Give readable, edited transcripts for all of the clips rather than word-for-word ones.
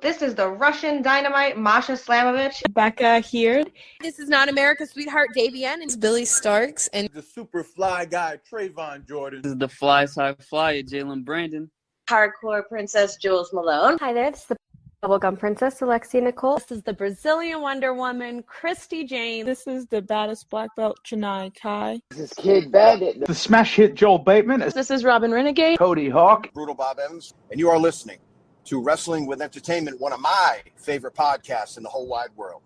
This is the Russian Dynamite, Masha Slamovich. Becca here. This is not America's Sweetheart, Davian. And It's Billy Starks. And the super fly guy, Trayvon Jordan. This is the fly side flyer, Jalen Brandon. Hardcore Princess, Jules Malone. Hi there, this is the Bubblegum Princess, Alexia Nicole. This is the Brazilian Wonder Woman, Christy Jane. This is the baddest black belt, Chennai Kai. This is Kid Bandit. The smash hit Joel Bateman. This is Robin Renegade. Cody Hawk. Brutal Bob Evans. And you are listening to Wrestling with Entertainment, one of my favorite podcasts in the whole wide world.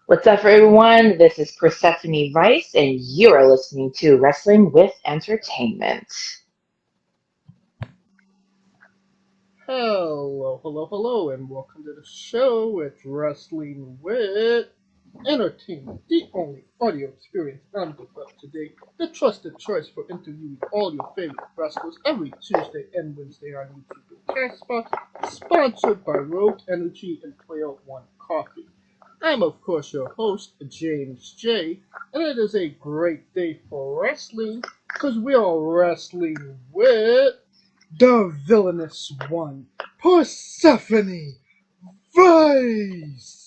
What's up, everyone? This is Persephone Vice, and you are listening to Wrestling with Entertainment. Hello, and welcome to the show. It's Wrestling with Entertainment, the only audio experience on the web today, the trusted choice for interviewing all your favorite wrestlers every Tuesday and Wednesday on YouTube and Castbox, sponsored by Rogue Energy and Player One Coffee. I'm, of course, your host, James J., and it is a great day for wrestling, because we are wrestling with the Villainess One, Persephone Vice!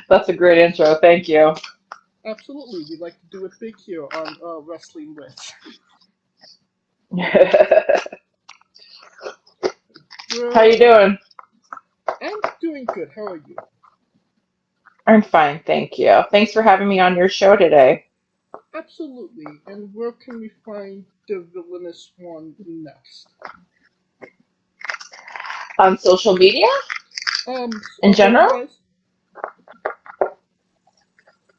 That's a great intro, thank you. Absolutely, we'd like to do it big here on Wrestling With. How you doing? I'm doing good, how are you? I'm fine, thank you. Thanks for having me on your show today. Absolutely, and where can we find the Villainous One next? On social media? In general?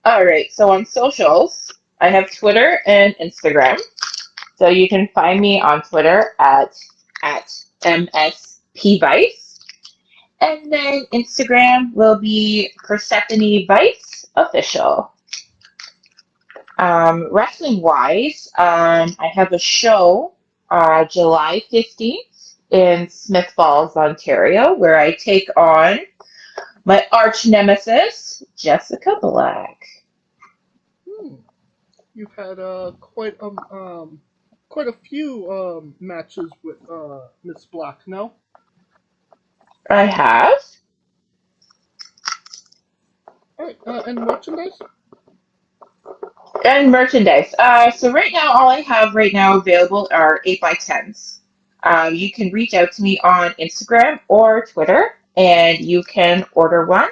Alright, so on socials, I have Twitter and Instagram. So you can find me on Twitter at MSPVice. And then Instagram will be Persephone Vice Official. Wrestling-wise, I have a show July 15th in Smith Falls, Ontario, where I take on my arch nemesis, Jessica Black. You've had quite a few matches with Miss Black, no? I have. Alright, and merchandise? And merchandise. So right now, all I have right now available are 8x10s. You can reach out to me on Instagram or Twitter, and you can order one.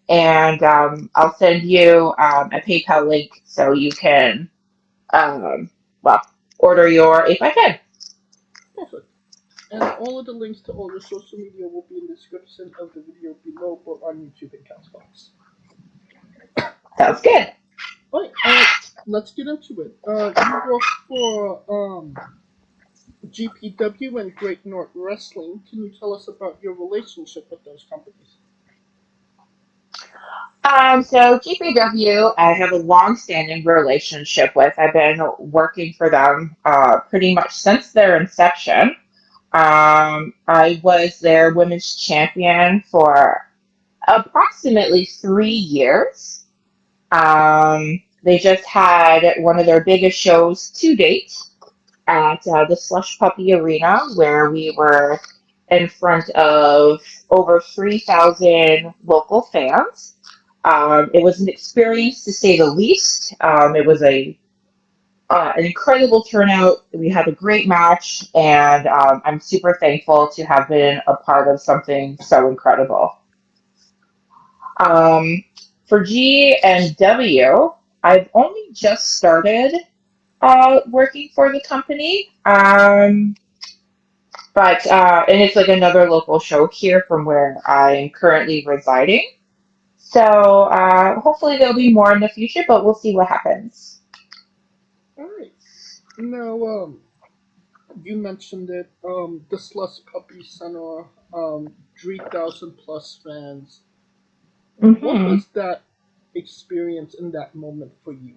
And I'll send you a PayPal link so you can, order your 8x10. Perfect. And all of the links to all your social media will be in the description of the video below, both on YouTube and Castbox. Sounds good. Alright, let's get into it. You work for GPW and Great North Wrestling. Can you tell us about your relationship with those companies? So GPW, I have a long-standing relationship with. I've been working for them pretty much since their inception. I was their women's champion for approximately 3 years. They just had one of their biggest shows to date at the slushpuppie arena, where we were in front of over 3,000 local fans. It was an experience, to say the least. It was an incredible turnout. We had a great match, and I'm super thankful to have been a part of something so incredible. For G and W, I've only just started working for the company, and it's like another local show here from where I'm currently residing. So hopefully there'll be more in the future, but we'll see what happens. Alright. Now, you mentioned it, the slushpuppie center, 3,000 plus fans. Mm-hmm. What was that experience in that moment for you?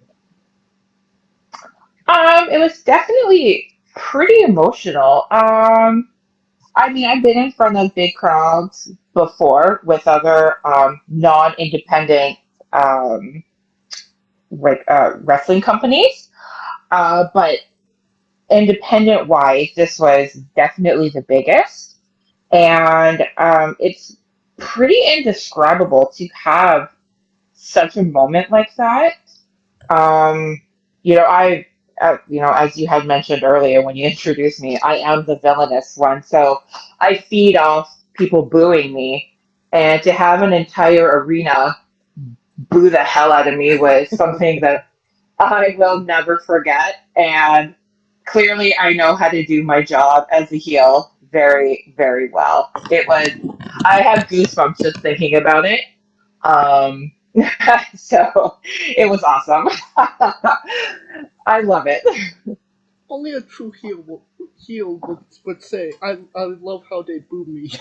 It was definitely pretty emotional. I mean, I've been in front of big crowds before with other non-independent wrestling companies, but independent wise, this was definitely the biggest. And it's pretty indescribable to have such a moment like that. Um, as you had mentioned earlier when you introduced me, I am the villainous one. So I feed off people booing me. And to have an entire arena boo the hell out of me was something that I will never forget. And clearly, I know how to do my job as a heel very, very well. I have goosebumps just thinking about it. Um, so it was awesome. I love it. Only a true heel would say, I love how they boo me.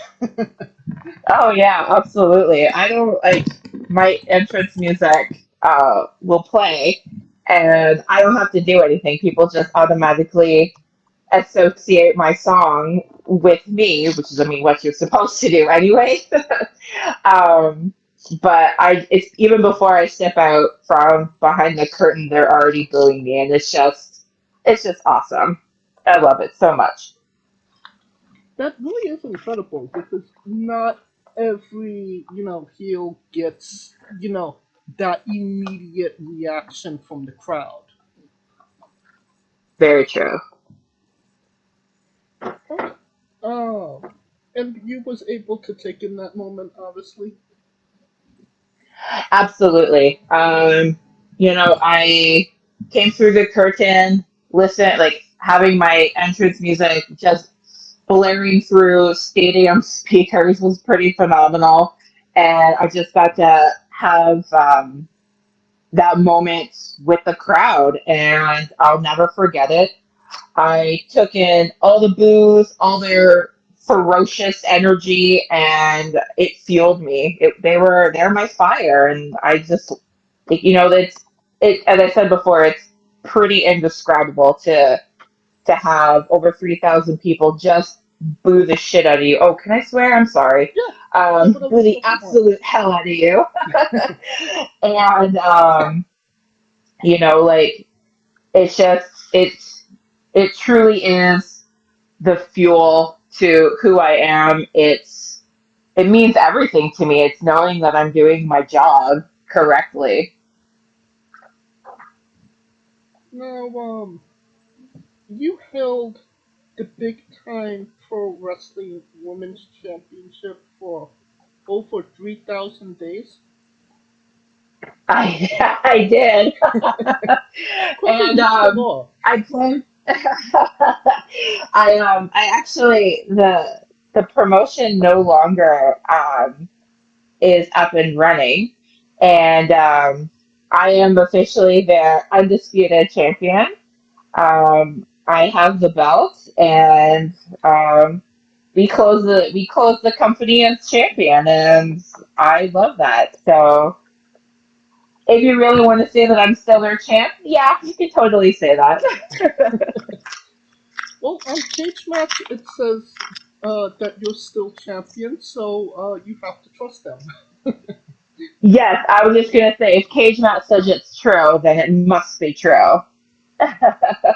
Oh yeah, absolutely. I don't like my entrance music will play and I don't have to do anything. People just automatically associate my song with me, which is I mean what you're supposed to do anyway. um but it's even before I step out from behind the curtain, they're already booing me and it's just awesome. I love it so much. That really is incredible because not every, heel gets, that immediate reaction from the crowd. Very true. Oh, and you was able to take in that moment, obviously. Absolutely. I came through the curtain, having my entrance music just blaring through stadium speakers was pretty phenomenal. And I just got to have that moment with the crowd, and I'll never forget it. I took in all the boos, all their ferocious energy, and it fueled me. They're my fire, and I just it's it as I said before, it's pretty indescribable to have over 3,000 people just boo the shit out of you. Oh, can I swear? I'm sorry. Yeah. That's what I Boo was the looking for. absolute hell out of you. And like it truly is the fuel to who I am. It means everything to me. It's knowing that I'm doing my job correctly. Now, you held the big time pro wrestling women's championship for over 3,000 days. I did. And I plan. I actually the promotion no longer is up and running, and I am officially their undisputed champion. I have the belt, and we close the company as champion, and I love that. So if you really want to say that I'm still their champ, yeah, you can totally say that. Well, on Cage Match, it says that you're still champion, so you have to trust them. Yes, I was just gonna say if Cage Match says it's true, then it must be true.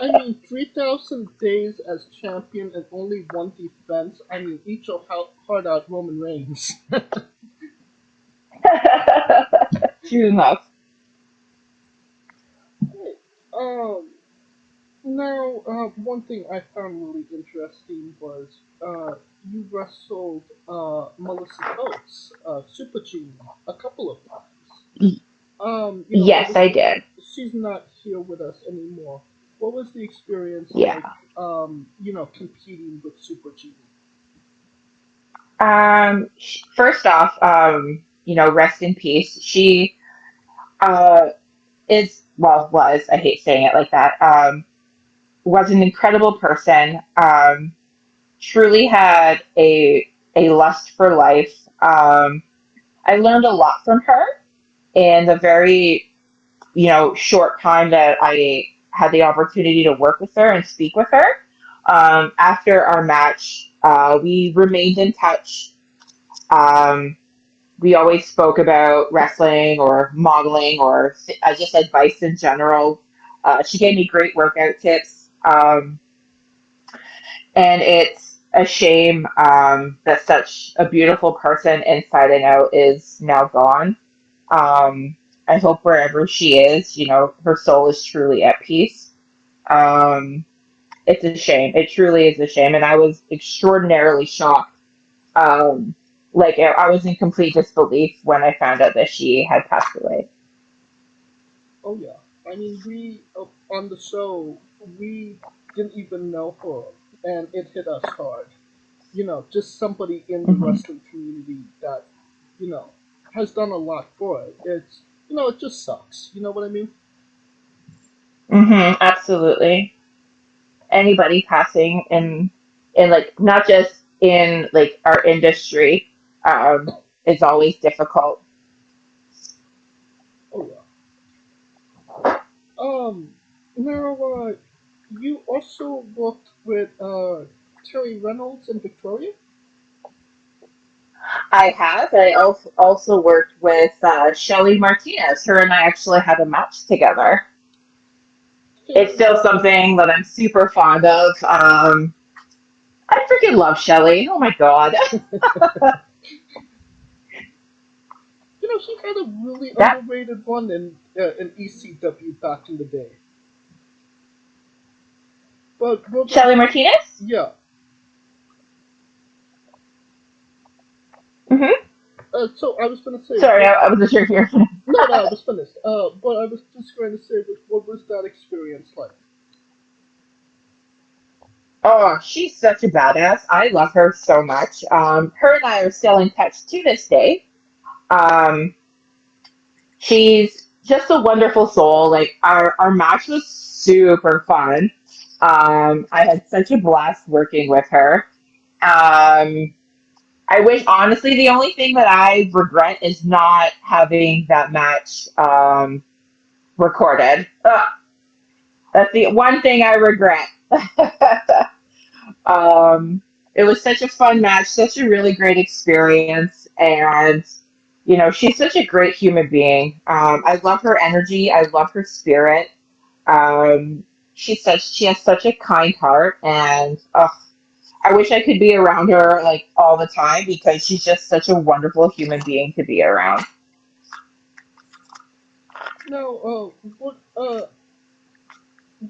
I mean, 3,000 days as champion and only one defense. I mean, each of hard out Roman Reigns. True enough. um, Now, one thing I found really interesting was you wrestled Melissa Coates, Super Junior, a couple of times. Yes, I did. She's not here with us anymore. What was the experience Yeah. like, competing with Super Junior? First off, rest in peace. She uh, was, I hate saying it like that, was an incredible person, truly had a lust for life. I learned a lot from her in the very, short time that I had the opportunity to work with her and speak with her. After our match, we remained in touch. We always spoke about wrestling or modeling or just advice in general. She gave me great workout tips. And it's a shame that such a beautiful person inside and out is now gone. I hope wherever she is, her soul is truly at peace. Um, it's a shame. It truly is a shame. And I was extraordinarily shocked. Um, I was in complete disbelief when I found out that she had passed away. Oh yeah. I mean, we on the show we didn't even know her, and it hit us hard. Just somebody in the Hmm. wrestling community that you know has done a lot for it. It just sucks. You know what I mean? Hmm. Absolutely. Anybody passing in like not just in like our industry is always difficult. Oh yeah. Now, you also worked with Terry Reynolds and Victoria. I have. Also worked with Shelly Martinez. Her and I actually had a match together. It's Terry, still something that I'm super fond of. I freaking love Shelly. Oh my god. she had a really That underrated one in ECW back in the day. But we'll get Shelly Martinez? yeah. Hmm. So I was gonna say Sorry, I wasn't sure if you're. no, no, I was finished. But I was just going to say, what was that experience like? Oh, she's such a badass. I love her so much. Her and I are still in touch to this day. Um, she's just a wonderful soul. Like our match was super fun. I had such a blast working with her. Um, I wish, honestly, the only thing that I regret is not having that match recorded. Ugh, that's the one thing I regret. um, it was such a fun match, such a really great experience, and she's such a great human being. I love her energy. I love her spirit. Um, she has such a kind heart, and I wish I could be around her like all the time because she's just such a wonderful human being to be around. Now,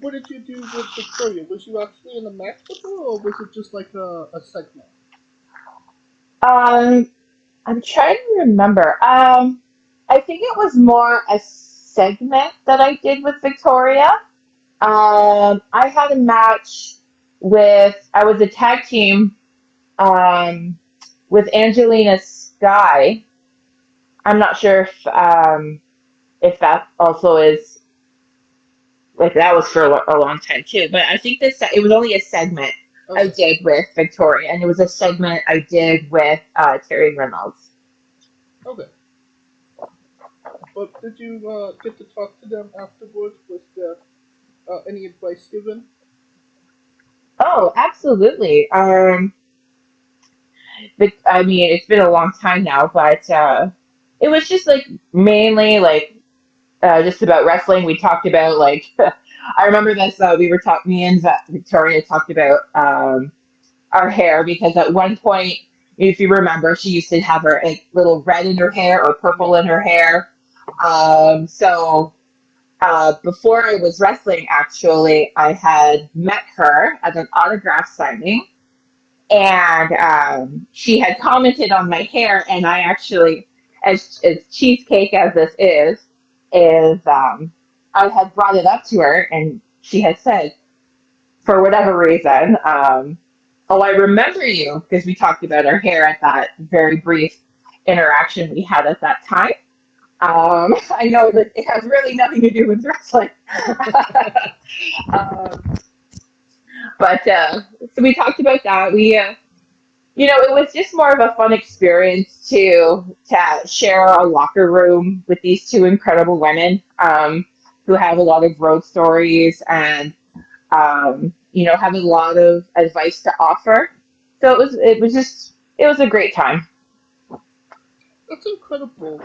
what did you do with Victoria? Was you actually in a match with her, or was it just like a segment? Um, I'm trying to remember. I think it was more a segment that I did with Victoria. I had a match I was a tag team um, with Angelina Sky. I'm not sure if that also is like that was for a long time too. But I think it was only a segment I Okay, did with Victoria, and it was a segment I did with Terry Reynolds. okay. But did you get to talk to them afterwards? Was there any advice given? Oh, absolutely. I mean, it's been a long time now, but it was just like mainly like just about wrestling. We talked about like I remember this. We were talking. Me and Victoria talked about our hair because at one point, if you remember, she used to have her like, little red in her hair or purple Yeah. in her hair. So before I was wrestling, actually, I had met her at an autograph signing, and she had commented on my hair, and I actually, as cheesecake as this is I had brought it up to her, and she had said, for whatever reason, oh, I remember you because we talked about our hair at that very brief interaction we had at that time. I know that it has really nothing to do with wrestling. um, but so we talked about that. It was just more of a fun experience to share a locker room with these two incredible women who have a lot of road stories and have a lot of advice to offer. So it was a great time. That's incredible,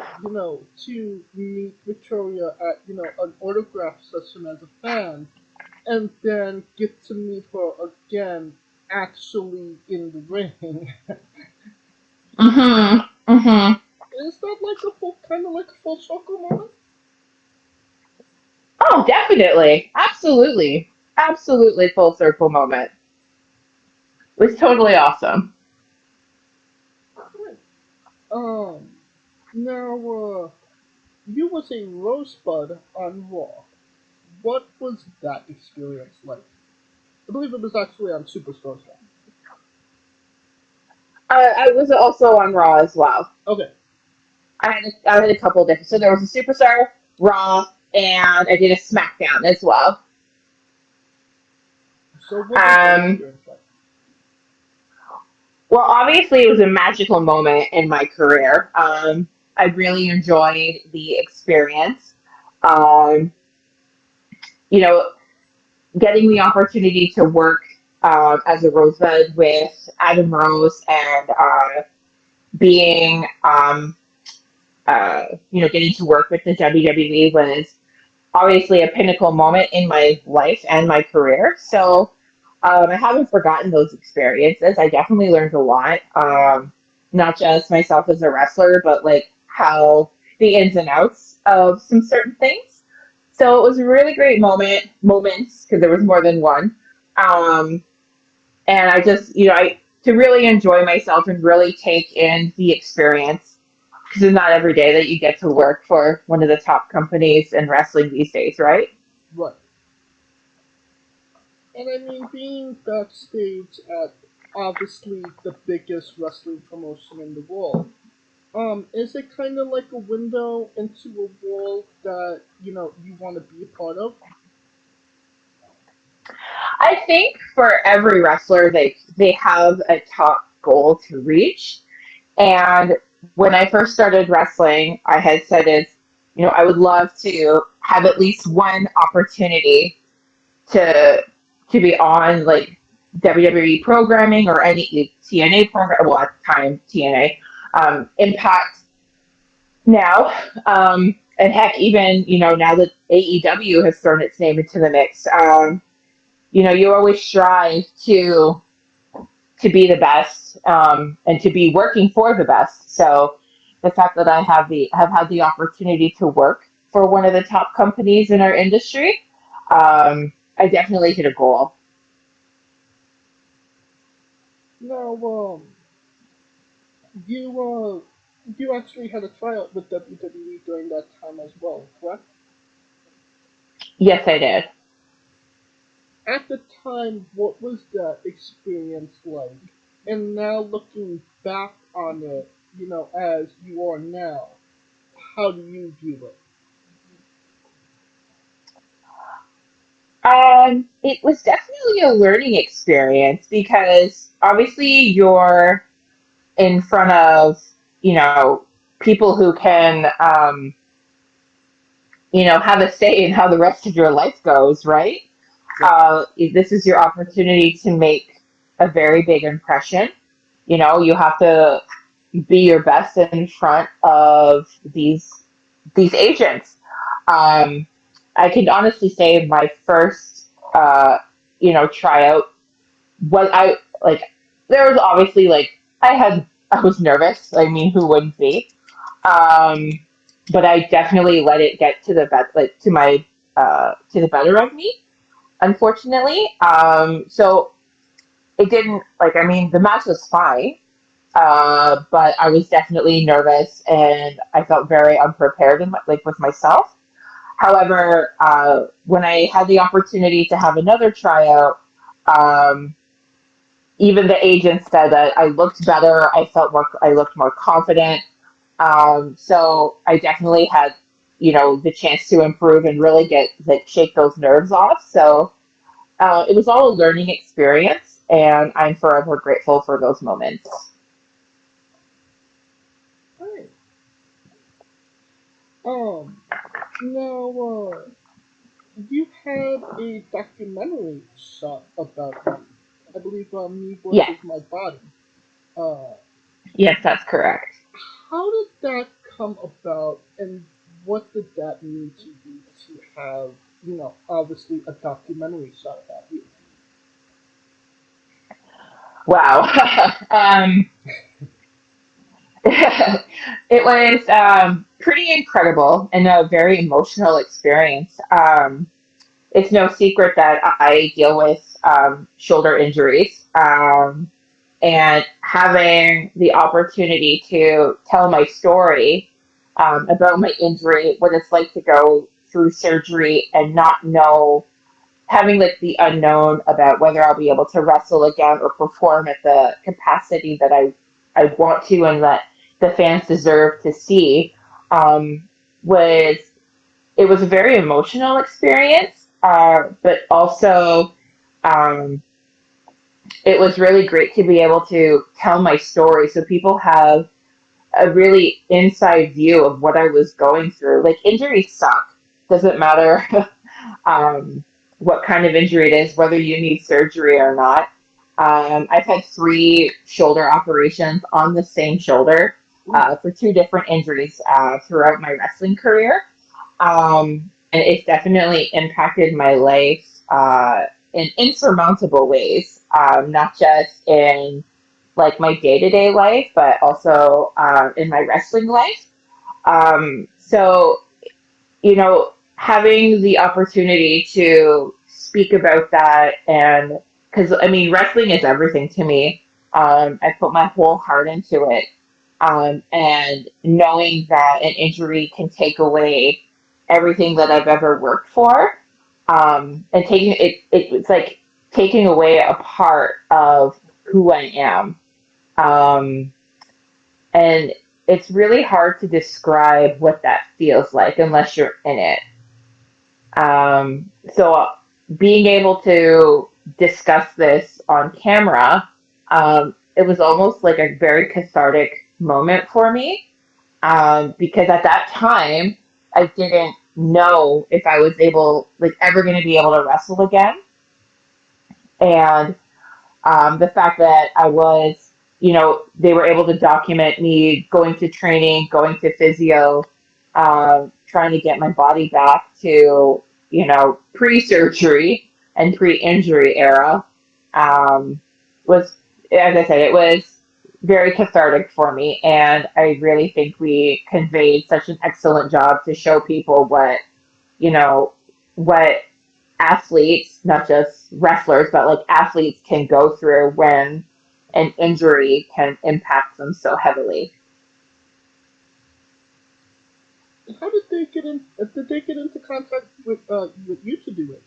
to meet Victoria at, an autograph session as a fan, and then get to meet her again actually in the ring. Mm-hmm. Mm-hmm. Is that like a full kind of like a full circle moment? Oh, definitely. Absolutely. Absolutely full circle moment. It was totally awesome. Right. Um. Now, you was a rosebud on Raw. What was that experience like? I believe it was actually on Superstars Raw. I was also on Raw as well. Okay. I had a couple of different. So there was a Superstar, Raw, and I did a SmackDown as well. So what was that Um, experience like? well, obviously, it was a magical moment in my career. I really enjoyed the experience. Um, you know, getting the opportunity to work as a Rosebud with Adam Rose and being, getting to work with the WWE was obviously a pinnacle moment in my life and my career. So I haven't forgotten those experiences. I definitely learned a lot, not just myself as a wrestler, but like how the ins and outs of some certain things. So it was a really great moments because there was more than one. Um, and I just, I to really enjoy myself and really take in the experience because it's not every day that you get to work for one of the top companies in wrestling these days, right? Right. And I mean, being backstage at obviously the biggest wrestling promotion in the world, is it kind of like a window into a world that you want to be a part of? I think for every wrestler, they have a top goal to reach. And when I first started wrestling, I had said is, I would love to have at least one opportunity to be on like WWE programming or any TNA program. Well, at the time TNA, Impact now, and heck, even now that AEW has thrown its name into the mix, you always strive to be the best and to be working for the best. So the fact that I have had the opportunity to work for one of the top companies in our industry, I definitely hit a goal. Now, you you actually had a tryout with WWE during that time as well, correct? Yes, I did. At the time, what was that experience like? And now looking back on it, as you are now, how do you view it? It was definitely a learning experience because obviously you're in front of, people who can, have a say in how the rest of your life goes, right? This is your opportunity to make a very big impression. You have to be your best in front of these agents. Um, I can honestly say my first, tryout was I like. There was obviously like I was nervous. I mean, who wouldn't be? Um, but I definitely let it get to the to the better of me, unfortunately. So it didn't like. I mean, the match was fine, but I was definitely nervous and I felt very unprepared with myself. However, when I had the opportunity to have another tryout, um, even the agent said that I looked better. I looked more confident. So I definitely had, the chance to improve and really shake those nerves off. So it was all a learning experience, and I'm forever grateful for those moments. Right. Um, now, you had a documentary shot about you. I believe Me Yes, versus My Body. Uh, yes, that's correct. how did that come about, and what did that mean to you to have, obviously a documentary shot about you? Wow. It was pretty incredible and a very emotional experience. It's no secret that I deal with shoulder injuries. And having the opportunity to tell my story about my injury, what it's like to go through surgery and not know, having like the unknown about whether I'll be able to wrestle again or perform at the capacity that I want to and that the fans deserve to see, um, was it was a very emotional experience, but also um, it was really great to be able to tell my story so people have a really inside view of what I was going through. Like, injuries suck. Doesn't matter um, what kind of injury it is, whether you need surgery or not. I've had 3 shoulder operations on the same shoulder for 2 different injuries throughout my wrestling career. And it's definitely impacted my life in insurmountable ways, not just in like my day-to-day life, but also in my wrestling life. So, having the opportunity to speak about that, and because I mean, wrestling is everything to me. I put my whole heart into it, and knowing that an injury can take away everything that I've ever worked for, and taking it's like taking away a part of who I am, um, and it's really hard to describe what that feels like unless you're in it. So being able to discuss this on camera, it was almost like a very cathartic moment for me, because at that time I didn't know if I was ever going to be able to wrestle again, and the fact that they were able to document me going to training, going to physio, trying to get my body back to, pre-surgery and pre-injury era, was, as I said, it was very cathartic for me. And I really think we conveyed such an excellent job to show people what athletes, not just wrestlers, but like athletes can go through when an injury can impact them so heavily. How did they get in? Did they get into contact with you to do it?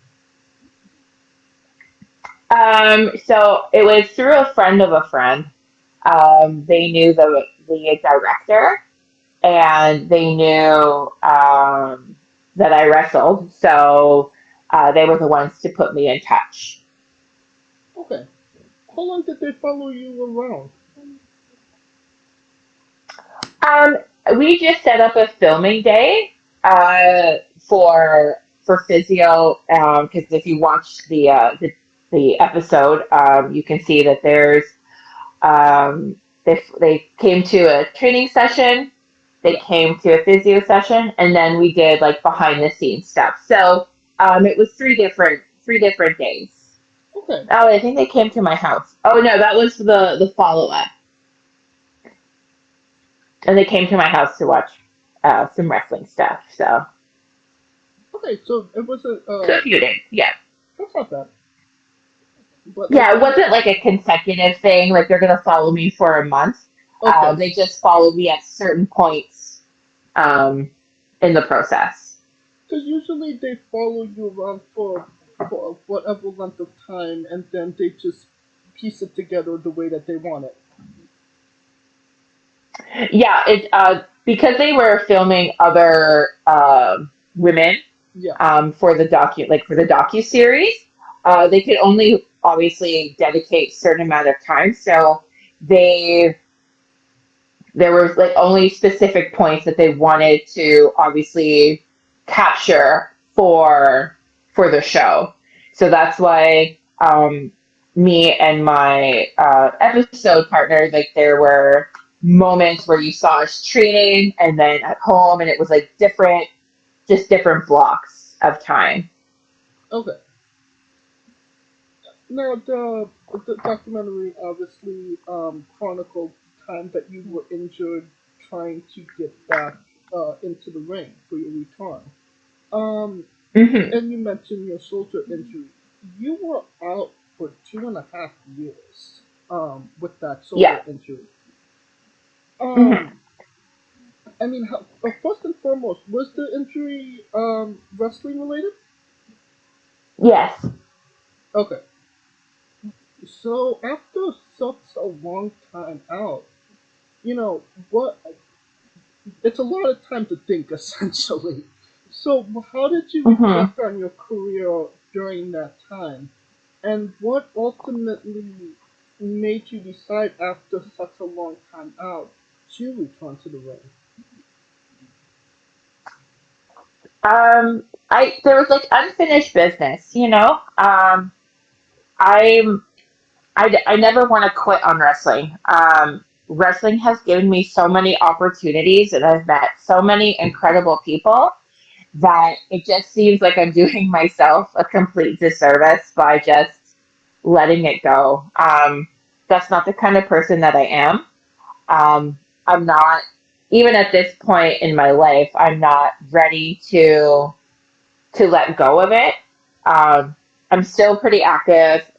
So it was through a friend of a friend. They knew the director, and they knew that I wrestled, so they were the ones to put me in touch. Okay. How long did they follow you around? Um, we just set up a filming day for physio, because if you watch the episode, you can see that they came to a training session, they came to a physio session, and then we did like behind the scenes stuff. So it was three different days. Okay. Oh, I think they came to my house. Oh no, that was the follow up. And they came to my house to watch some wrestling stuff. So Okay, so it was a few days, yeah. that's not bad. But Yeah, it wasn't like a consecutive thing. Like they're gonna follow me for a month. okay. They just followed me at certain points in the process. Because usually they follow you around for whatever length of time, and then they just piece it together the way that they want it. Yeah, it because they were filming other women Yeah. for the docu series. They could only obviously dedicate certain amount of time, so they there was like only specific points that they wanted to obviously capture for the show. So that's why me and my episode partner, like there were moments where you saw us training and then at home, and it was like different blocks of time. Okay. Now, the documentary obviously chronicled the time that you were injured trying to get back into the ring for your return. Um, Hmm. and you mentioned your shoulder injury. You were out for 2.5 years with that shoulder Yeah. injury. Hmm. Um, I mean, first and foremost, was the injury wrestling related? Yes. Okay. So after such a long time out, you know what? It's a lot of time to think, essentially. So how did you Hmm. reflect on your career during that time, and what ultimately made you decide after such a long time out to return to the ring? I there was like unfinished business, you know. I'm I never want to quit on wrestling. Wrestling has given me so many opportunities, and I've met so many incredible people that it just seems like I'm doing myself a complete disservice by just letting it go. That's not the kind of person that I am. I'm not, even at this point in my life, I'm not ready to let go of it. Um, I'm still pretty active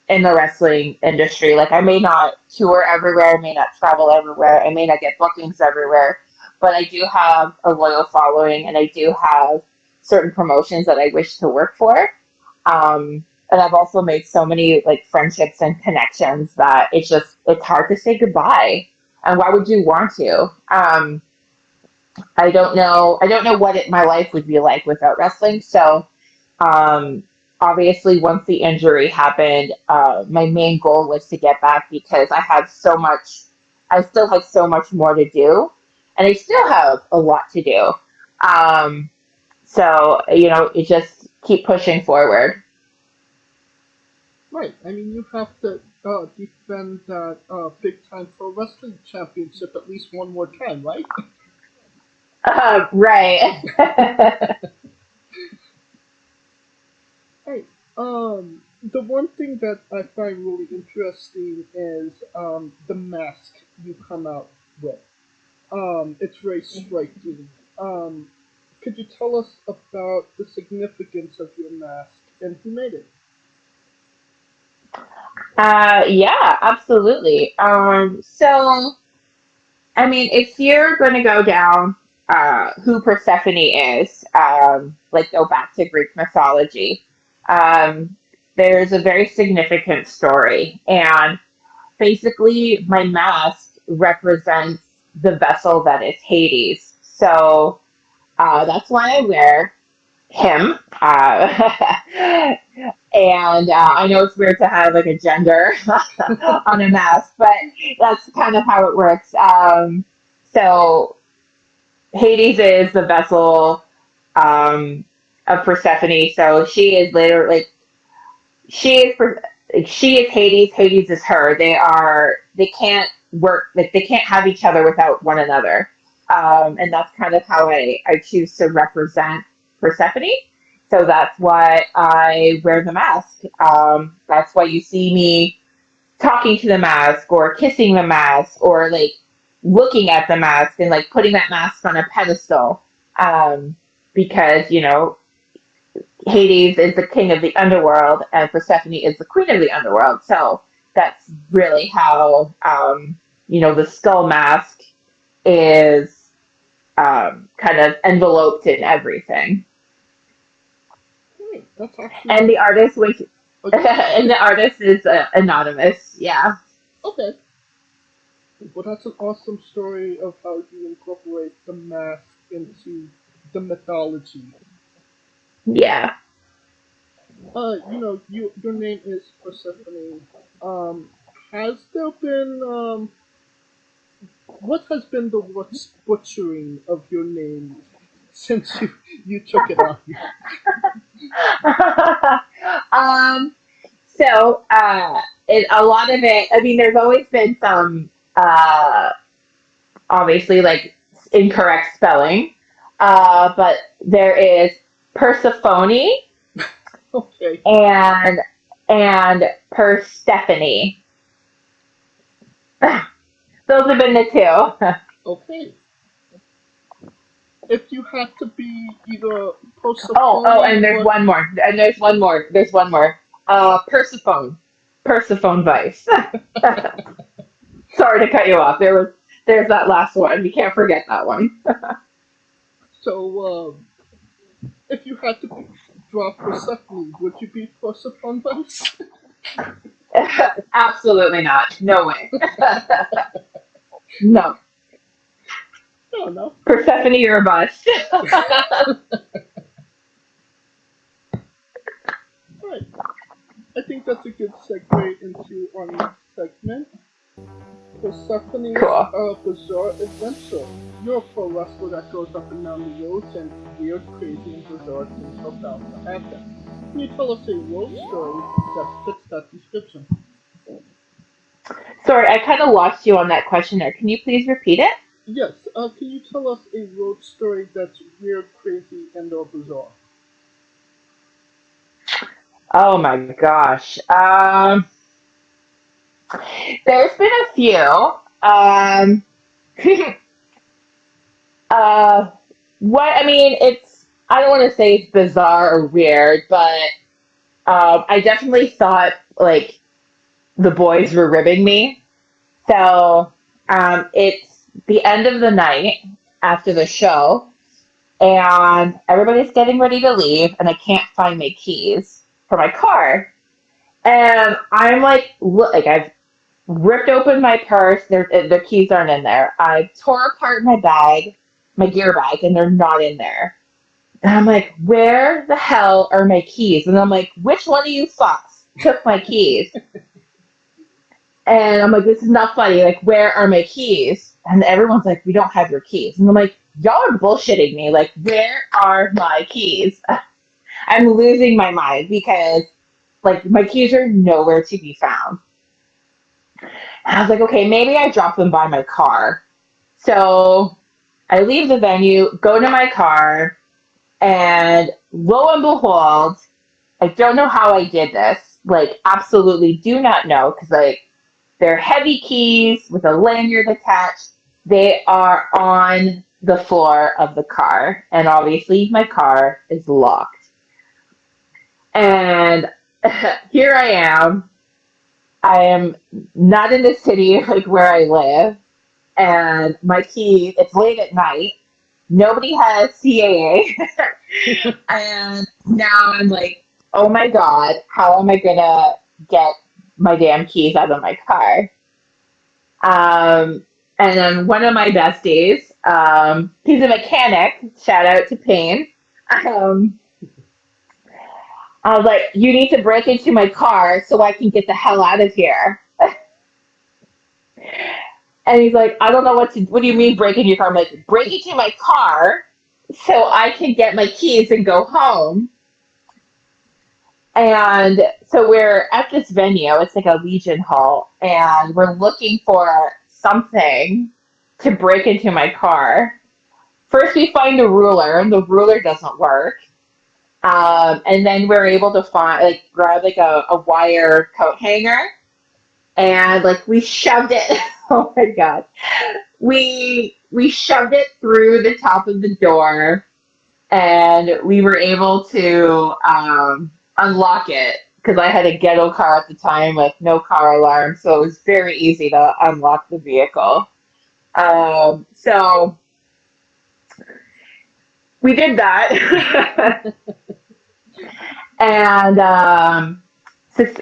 in the wrestling industry. Like I may not tour everywhere, I may not travel everywhere, I may not get bookings everywhere, but I do have a loyal following, and I do have certain promotions that I wish to work for. And I've also made so many like friendships and connections that it's hard to say goodbye. And why would you want to? I don't know what my life would be like without wrestling. So um, obviously, once the injury happened, my main goal was to get back because I still have so much more to do, and I still have a lot to do. Um, so, you just keep pushing forward. Right. I mean, you have to defend that big time pro wrestling championship at least one more time, right? Right. Hey, the one thing that I find really interesting is the mask you come out with. It's very striking. Could you tell us about the significance of your mask and who made it? Yeah, absolutely. So I mean, if you're going to go down who Persephone is, like go back to Greek mythology, um, there's a very significant story. And basically, my mask represents the vessel that is Hades. So that's why I wear him. And I know it's weird to have like a gender on a mask, but that's kind of how it works. So Hades is the vessel um, of Persephone. So she is later like she is she is Hades. Hades is her. They can't work like they can't have each other without one another. And that's kind of how I choose to represent Persephone. So that's why I wear the mask. That's why you see me talking to the mask or kissing the mask or like looking at the mask and like putting that mask on a pedestal. Um, because, Hades is the king of the underworld and Persephone is the queen of the underworld. So that's really how, the skull mask is kind of enveloped in everything. Hmm, that's And actually the artist, which, okay. and the artist is anonymous. Yeah. Okay. Well, that's an awesome story of how you incorporate the mask into the mythology. Yeah. Your name is Persephone. Um, has there been what has been the worst butchering of your name since you took it on? um, a lot of it, I mean, there's always been some, obviously, like incorrect spelling, but there is Persephone Okay. and and Persephone. Those have been the two. Okay. If you had to be either Persephone And there's or one more. And there's one more. There's one more. Persephone. Persephone Vice. Sorry to cut you off. There's that last one. You can't forget that one. so, if you had to draw Persephone, would you be Persephone Vice? Absolutely not. No way. No. No, no. Persephone, you're a bust. Right. I think that's a good segue into our next segment. Persephone's Cool. Bizarre Adventure. You're a pro wrestler that goes up and down the roads and weird, crazy, and bizarre things are bound to happen. Can you tell us a road story that fits that description? Sorry, I kind of lost you on that question there. Can you please repeat it? Yes, can you tell us a road story that's weird, crazy, and or bizarre? Oh my gosh. There's been a few. I don't want to say it's bizarre or weird, but I definitely thought like the boys were ribbing me. So it's the end of the night after the show, and everybody's getting ready to leave, and I can't find my keys for my car. And I'm like, I've ripped open my purse. Their keys aren't in there. I tore apart my bag, my gear bag, and they're not in there. And I'm like, where the hell are my keys? And I'm like, which one of you fucks took my keys? And I'm like, this is not funny. Like, where are my keys? And everyone's like, we don't have your keys. And I'm like, y'all are bullshitting me. Like, where are my keys? I'm losing my mind because, like, my keys are nowhere to be found. And I was like, okay, maybe I dropped them by my car. So I leave the venue, go to my car, and lo and behold, I don't know how I did this. Like, absolutely do not know, because, like, they're heavy keys with a lanyard attached. They are on the floor of the car, and obviously my car is locked. And here I am. I am not in the city like where I live, and my keys, it's late at night. Nobody has CAA. And now I'm like, oh my God, how am I going to get my damn keys out of my car? And then one of my besties, he's a mechanic, shout out to Payne. I was like, you need to break into my car so I can get the hell out of here. And he's like, I don't know what do you mean break into your car? I'm like, break into my car so I can get my keys and go home. And so we're at this venue, it's like a Legion Hall, and we're looking for something to break into my car. First we find a ruler, and the ruler doesn't work. And then we're able to grab a wire coat hanger, and like we shoved it. Oh my God. We shoved it through the top of the door, and we were able to unlock it because I had a ghetto car at the time with no car alarm, so it was very easy to unlock the vehicle. So we did that. And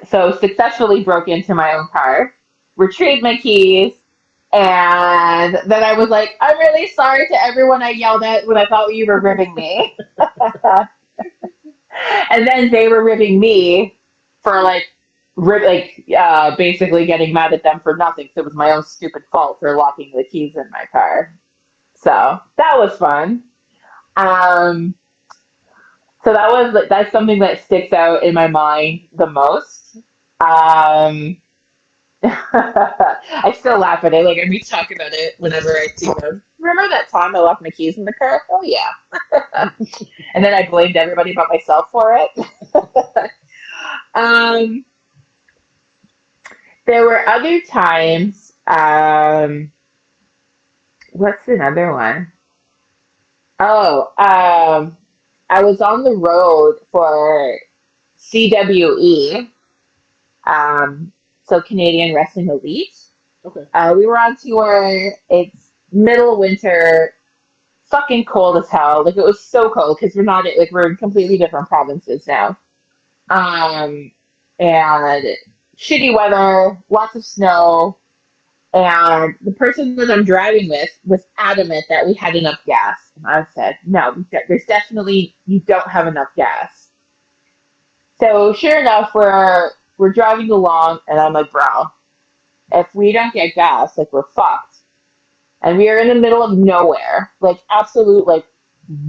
so successfully broke into my own car, retrieved my keys, and then I was like, I'm really sorry to everyone I yelled at when I thought you were ribbing me. And then they were ribbing me for basically getting mad at them for nothing. So it was my own stupid fault for locking the keys in my car. So that was fun. So that's something that sticks out in my mind the most. I still laugh at it. Like, we talk about it whenever I see them. Remember that time I left my keys in the car? Oh, yeah. And then I blamed everybody but myself for it. There were other times. What's another one? Oh, I was on the road for CWE, so Canadian Wrestling Elite. Okay. We were on tour. It's middle of winter, fucking cold as hell. Like it was so cold because we're in completely different provinces now. Um, and shitty weather, lots of snow. And the person that I'm driving with was adamant that we had enough gas. And I said, no, there's definitely, you don't have enough gas. So sure enough, we're driving along, and I'm like, bro, if we don't get gas, like we're fucked. And we are in the middle of nowhere, like absolute, like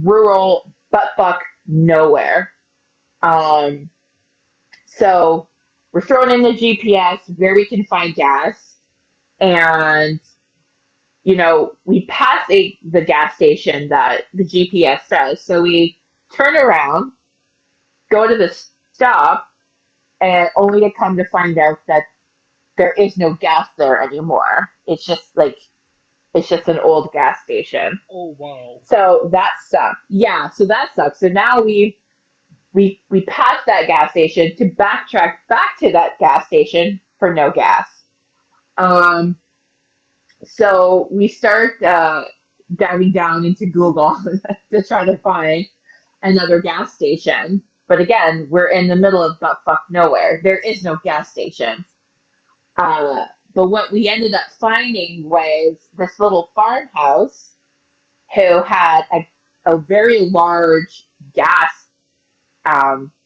rural butt fuck nowhere. Um, so we're throwing in the GPS where we can find gas, and we pass the gas station that the GPS says. So we turn around, go to the stop, and only to come to find out that there is no gas there anymore. It's just an old gas station. Oh wow. So that sucked. Yeah, so that sucks. So now we passed that gas station to backtrack back to that gas station for no gas. So we start diving down into Google to try to find another gas station. But again, we're in the middle of buttfuck nowhere. There is no gas station. But what we ended up finding was this little farmhouse who had a very large gas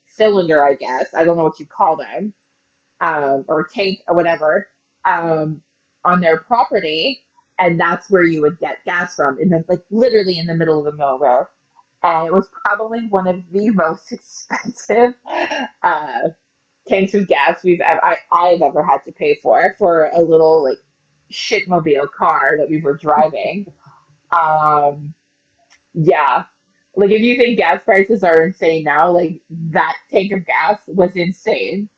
cylinder, I guess. I don't know what you call them, or tank or whatever, on their property. And that's where you would get gas from, and then literally in the middle of the nowhere. And it was probably one of the most expensive tanks of gas I've ever had to pay for a little shitmobile car that we were driving. Yeah, if you think gas prices are insane now, that tank of gas was insane.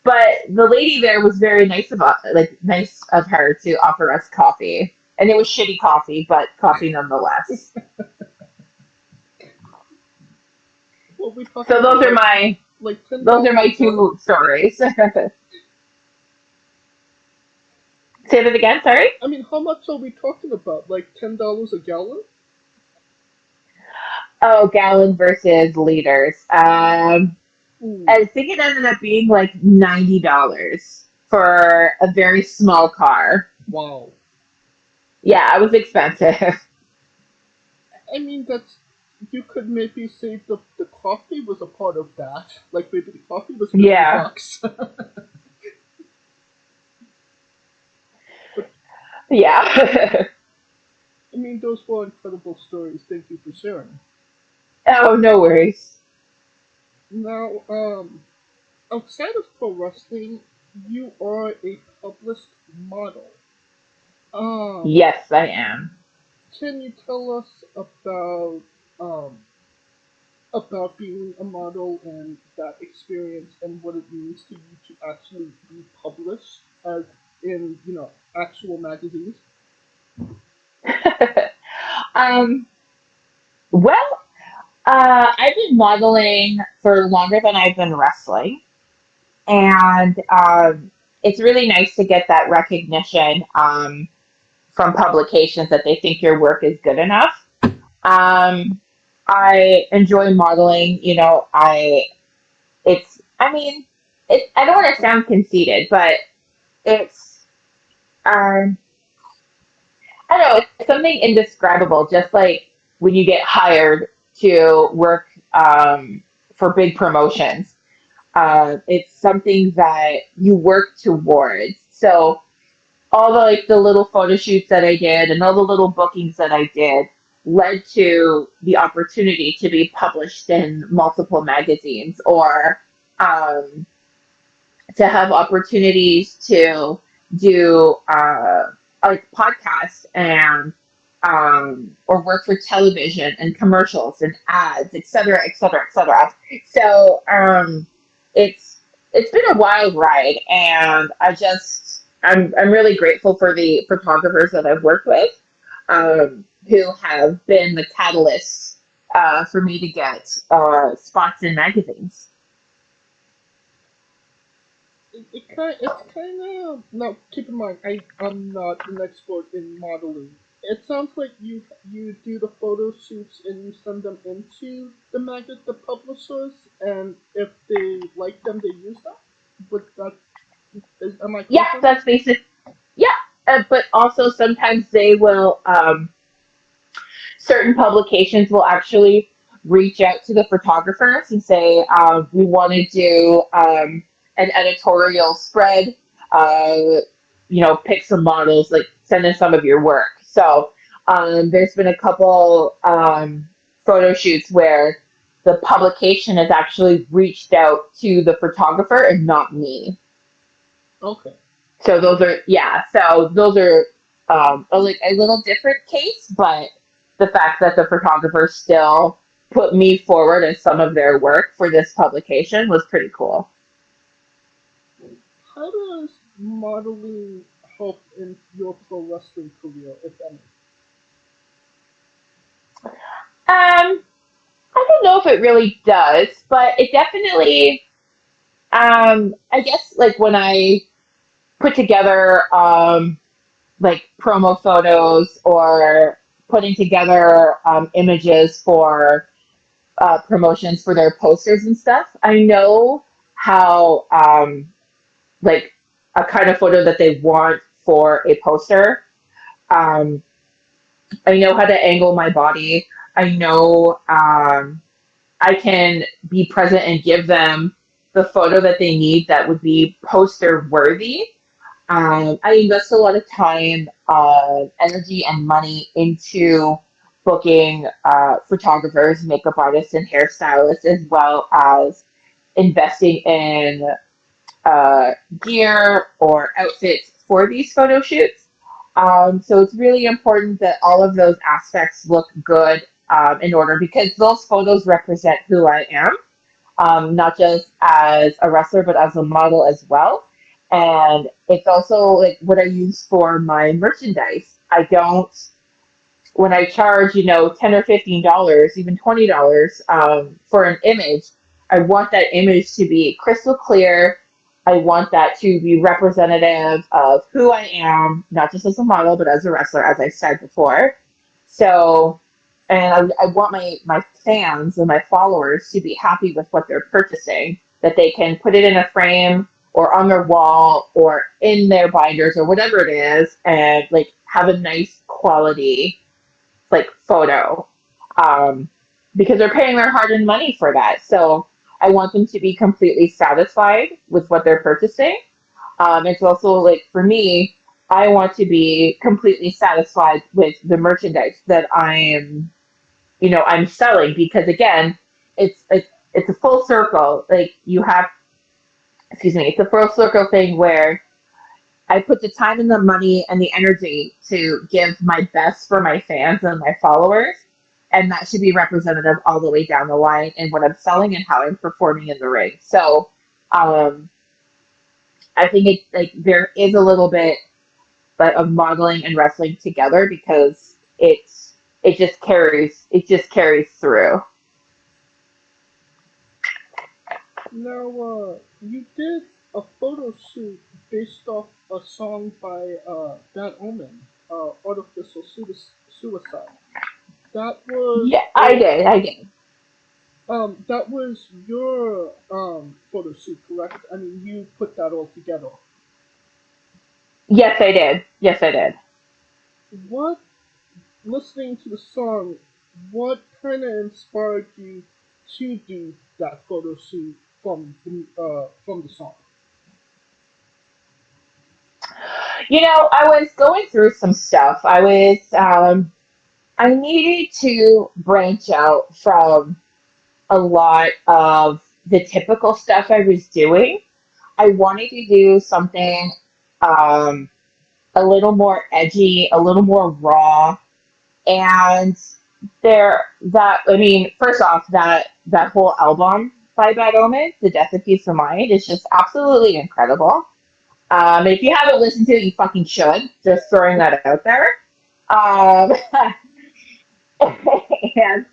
But the lady there was very nice nice of her to offer us coffee, and it was shitty coffee, but coffee nonetheless. Well, we talked So about those are my two stories. Say that again, sorry? I mean, how much are we talking about? Like $10 a gallon? Oh, gallon versus liters. I think it ended up being $90 for a very small car. Wow. Yeah, it was expensive. I mean, you could maybe say the coffee was a part of that. Maybe the coffee was $50. Yeah. I mean, those were incredible stories. Thank you for sharing. Oh, no worries. Now, outside of pro wrestling, you are a published model. Yes, I am. Can you tell us about being a model and that experience and what it means to you to actually be published as in, actual magazines? Well, I've been modeling for longer than I've been wrestling, and it's really nice to get that recognition from publications that they think your work is good enough. I enjoy modeling. I don't want to sound conceited, but it's, I don't know, it's something indescribable. Just like when you get hired to work for big promotions, it's something that you work towards. So all the little photo shoots that I did and all the little bookings that I did led to the opportunity to be published in multiple magazines, or to have opportunities to do podcasts and or work for television and commercials and ads, et cetera, et cetera, et cetera. So it's been a wild ride, and I just I'm really grateful for the photographers that I've worked with, who have been the catalyst for me to get spots in magazines. It's kind of now. Keep in mind, I'm not an expert in modeling. It sounds like you do the photo shoots and you send them into the publishers, and if they like them, they use them. But am I Yeah, correct on that? that's basic. Yeah, but also sometimes they will. Certain publications will actually reach out to the photographers and say, we want to do an editorial spread, uh, pick some models, like send us some of your work. So there's been a couple photo shoots where the publication has actually reached out to the photographer and not me. Okay. So those are like a little different case, but the fact that the photographer still put me forward as some of their work for this publication was pretty cool. How does modeling help in your pro wrestling career, if any? I don't know if it really does, but it definitely, I guess, like when I put together like promo photos or putting together images for promotions for their posters and stuff. I know how like a kind of photo that they want for a poster. Um, I know how to angle my body. I know I can be present and give them the photo that they need that would be poster worthy. I invest a lot of time, energy, and money into booking photographers, makeup artists, and hairstylists, as well as investing in gear or outfits for these photo shoots. So it's really important that all of those aspects look good in order because those photos represent who I am, not just as a wrestler, but as a model as well. And it's also like what I use for my merchandise. I don't, when I charge, $10 or $15, even $20 for an image, I want that image to be crystal clear. I want that to be representative of who I am, not just as a model, but as a wrestler, as I said before. So, and I want my fans and my followers to be happy with what they're purchasing, that they can put it in a frame or on their wall or in their binders or whatever it is, and like have a nice quality like photo, because they're paying their hard-earned money for that. So I want them to be completely satisfied with what they're purchasing. It's also like for me, I want to be completely satisfied with the merchandise that I'm selling because again, it's a full circle. Like you have, excuse me, it's a full circle thing where I put the time and the money and the energy to give my best for my fans and my followers. And that should be representative all the way down the line in what I'm selling and how I'm performing in the ring. So I think it's like there is a little bit of modeling and wrestling together because it just carries through. Now, you did a photo shoot based off a song by Bad Omen, Artificial Suicide. That was Yeah, I did. that was your photo shoot, correct? I mean, you put that all together. Yes, I did. Yes, I did. What, listening to the song, what kind of inspired you to do that photo shoot from the song? I was going through some stuff. I needed to branch out from a lot of the typical stuff I was doing. I wanted to do something um, a little more edgy, a little more raw, and first off, that whole album by Bad Omen, The Death of Peace of Mind, is just absolutely incredible. If you haven't listened to it, you fucking should. Just throwing that out there. Um, and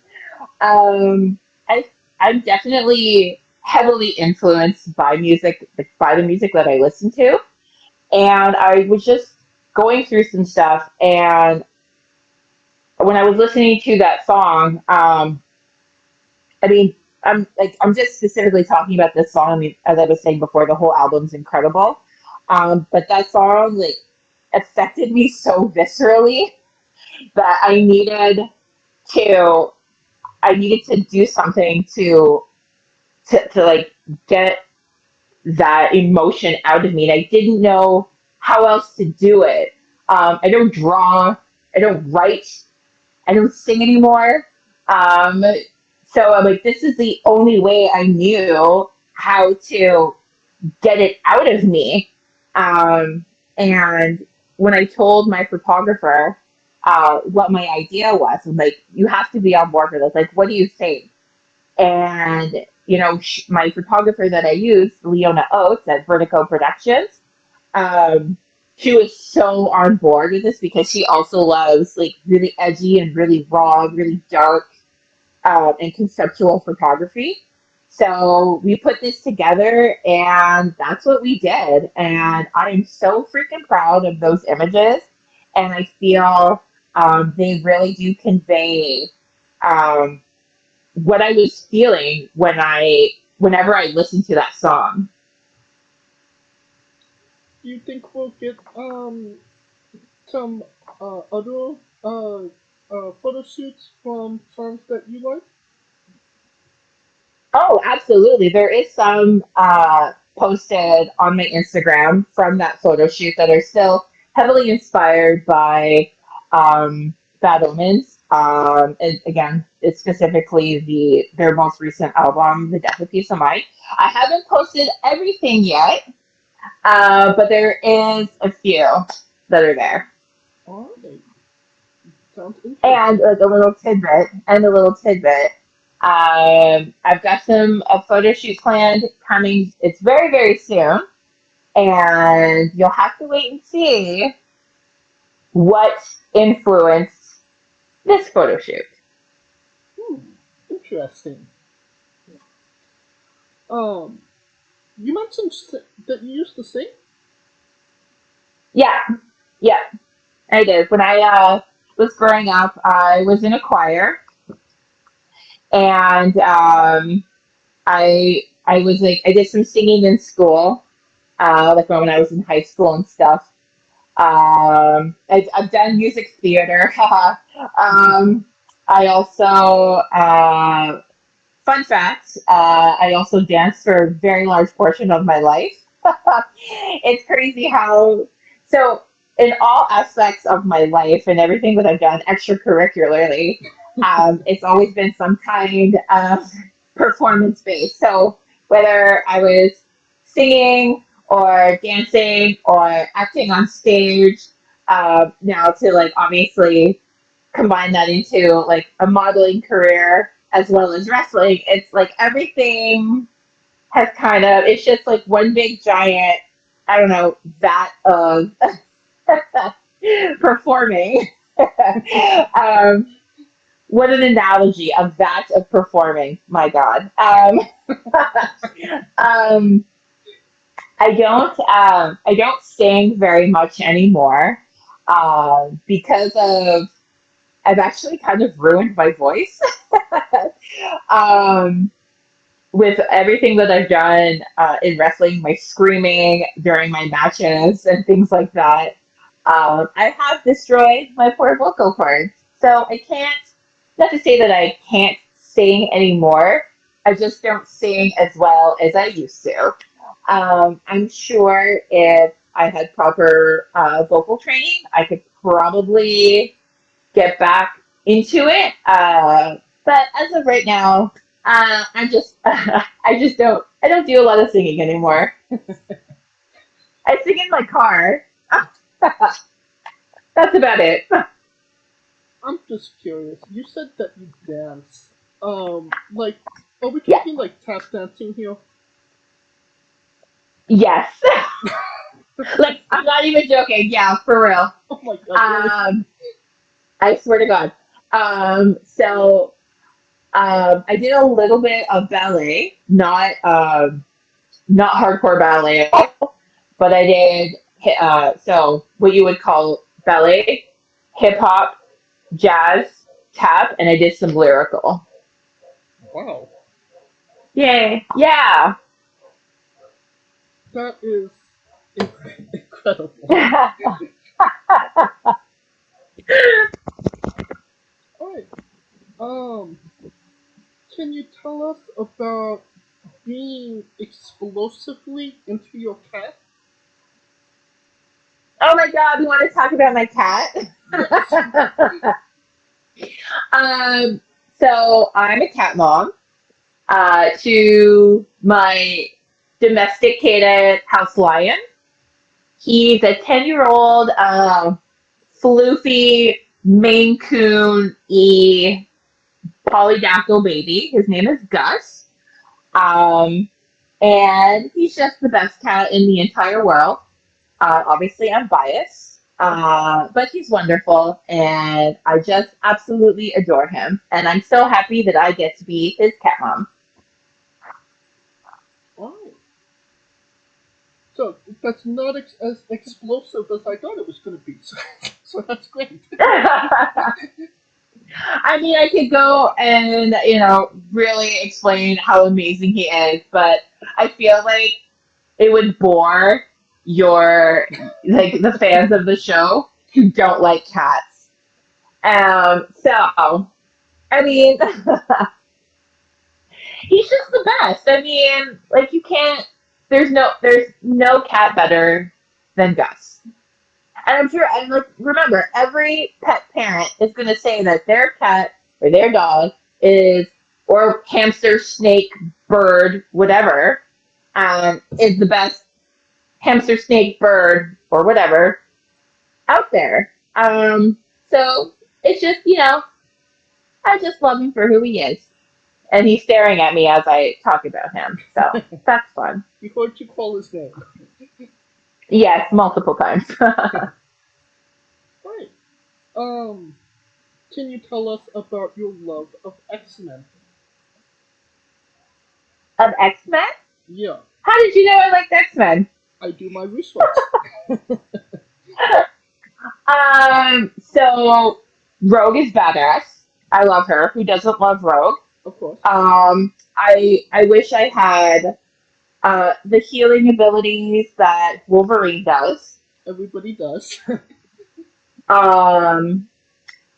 um, I, I'm definitely heavily influenced by music, like, by the music that I listen to. And I was just going through some stuff, and when I was listening to that song, I mean, I'm just specifically talking about this song. I mean, as I was saying before, the whole album's incredible. But that song like affected me so viscerally that to I needed to do something to like get that emotion out of me. And I didn't know how else to do it. I don't draw, I don't write, I don't sing anymore. Um, so I'm like, this is the only way I knew how to get it out of me. And when I told my photographer what my idea was, I'm like, you have to be on board with this. Like, what do you think? And my photographer that I use, Leona Oates at Vertigo Productions, um, she was so on board with this because she also loves like really edgy and really raw, really dark and conceptual photography. So we put this together, and that's what we did. And I'm so freaking proud of those images, and I feel they really do convey um, what I was feeling whenever I listened to that song. Do you think we'll get some other photo shoots from songs that you like? Oh, absolutely. There is some posted on my Instagram from that photo shoot that are still heavily inspired by Bad Omens. And again, it's specifically their most recent album, The Death of Peace of Mind. I haven't posted everything yet, but there is a few that are there. Alright. Sounds interesting. And like a little tidbit. I've got a photo shoot planned coming. It's very, very soon, and you'll have to wait and see what influenced this photo shoot. Interesting. Um, you mentioned that you used to sing? Yeah, yeah, I did. When I was growing up, I was in a choir, and I was like I did some singing in school, like when I was in high school and stuff. I've done music theater. I also, fun fact, I also danced for a very large portion of my life. It's crazy how, so in all aspects of my life and everything that I've done extracurricularly, it's always been some kind of performance based. So whether I was singing or dancing or acting on stage, now to like obviously combine that into like a modeling career as well as wrestling, it's like everything has kind of, it's just like one big giant, I don't know, vat of performing. um, what an analogy, a vat of performing, my God. Um, I don't sing very much anymore because of I've actually kind of ruined my voice um, with everything that I've done in wrestling, my screaming during my matches and things like that. I have destroyed my poor vocal cords, so I can't. Not to say that I can't sing anymore. I just don't sing as well as I used to. I'm sure if I had proper vocal training, I could probably get back into it. But as of right now, I'm just I don't do a lot of singing anymore. I sing in my car. That's about it. I'm just curious. You said that you dance. Like, are we Yeah. talking like tap dancing here? Yes. Like, I'm not even joking. Yeah, for real. Oh my god, really? I swear to God. So I did a little bit of ballet, not hardcore ballet at all, but I did so what you would call ballet, hip hop, jazz, tap, and I did some lyrical. Wow, Yay! Yeah. that is incredible. Alright, um, can you tell us about being explosively into your cat? Oh my God, you want to talk about my cat? Yes. um, so I'm a cat mom to my domesticated house lion. He's a 10-year-old floofy Maine Coon y polydactyl baby. His name is Gus. Um, and he's just the best cat in the entire world. Obviously, I'm biased, but he's wonderful, and I just absolutely adore him. And I'm so happy that I get to be his cat mom. Alright. So, that's not as explosive as I thought it was going to be, so that's great. I mean, I could go and, really explain how amazing he is, but I feel like it would bore the fans of the show who don't like cats. So, I mean, he's just the best. I mean, like you can't. There's no cat better than Gus. And I'm sure, and like remember, every pet parent is gonna say that their cat or their dog is, or hamster, snake, bird, whatever, is the best hamster, snake, bird, or whatever out there. So it's just, I just love him for who he is. And he's staring at me as I talk about him. So that's fun. You heard you call his name. Yes, multiple times. Right. Can you tell us about your love of X-Men? Of X-Men? Yeah, How did you know I liked X-Men? I do my research. So Rogue is badass. I love her. Who doesn't love Rogue? Of course. I wish I had the healing abilities that Wolverine does. Everybody does. Um,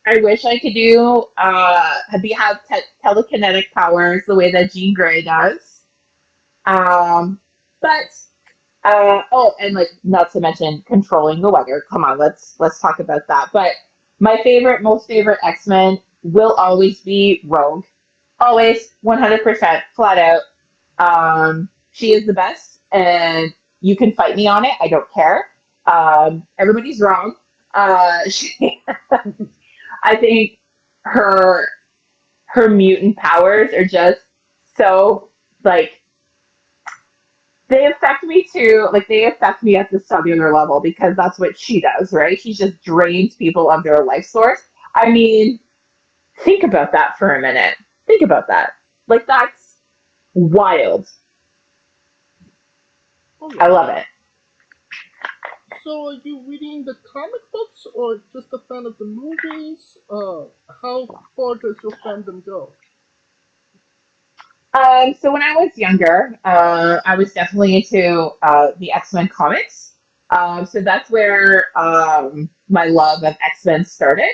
I wish I could do have telekinetic powers the way that Jean Grey does. But and like not to mention controlling the weather. Come on, let's talk about that. But my most favorite X-Men will always be Rogue. Always, 100%, flat out. She is the best, and you can fight me on it. I don't care. Everybody's wrong. I think her mutant powers are just so like they affect me too. Like they affect me at the cellular level because that's what she does, right? She just drains people of their life source. I mean, think about that for a minute. Think about that. Like that's wild. Oh, I yeah. love it. So, are you reading the comic books or just a fan of the movies? How far does your fandom go? So when I was younger, I was definitely into the X-Men comics. So that's where my love of X-Men started.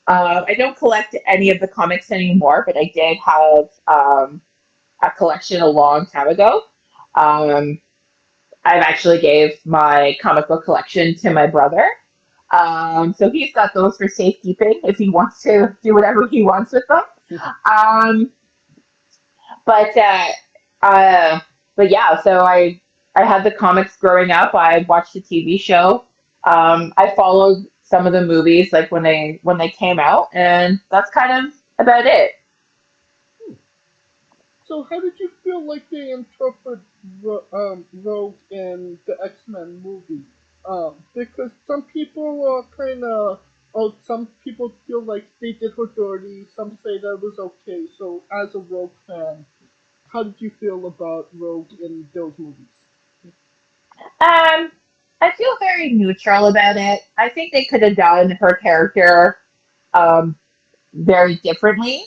I don't collect any of the comics anymore, but I did have a collection a long time ago. I've actually gave my comic book collection to my brother. So he's got those for safekeeping if he wants to do whatever he wants with them. But yeah, so I had the comics growing up. I watched the TV show. I followed some of the movies like when they came out, and that's kind of about it. So, how did you feel like they interpret Rogue in the X-Men movie? Because some people are kind of, oh, some people feel like they did her dirty. Some say that it was okay. So, as a Rogue fan, how did you feel about Rogue in those movies? Um, I feel very neutral about it. I think they could have done her character um, very differently.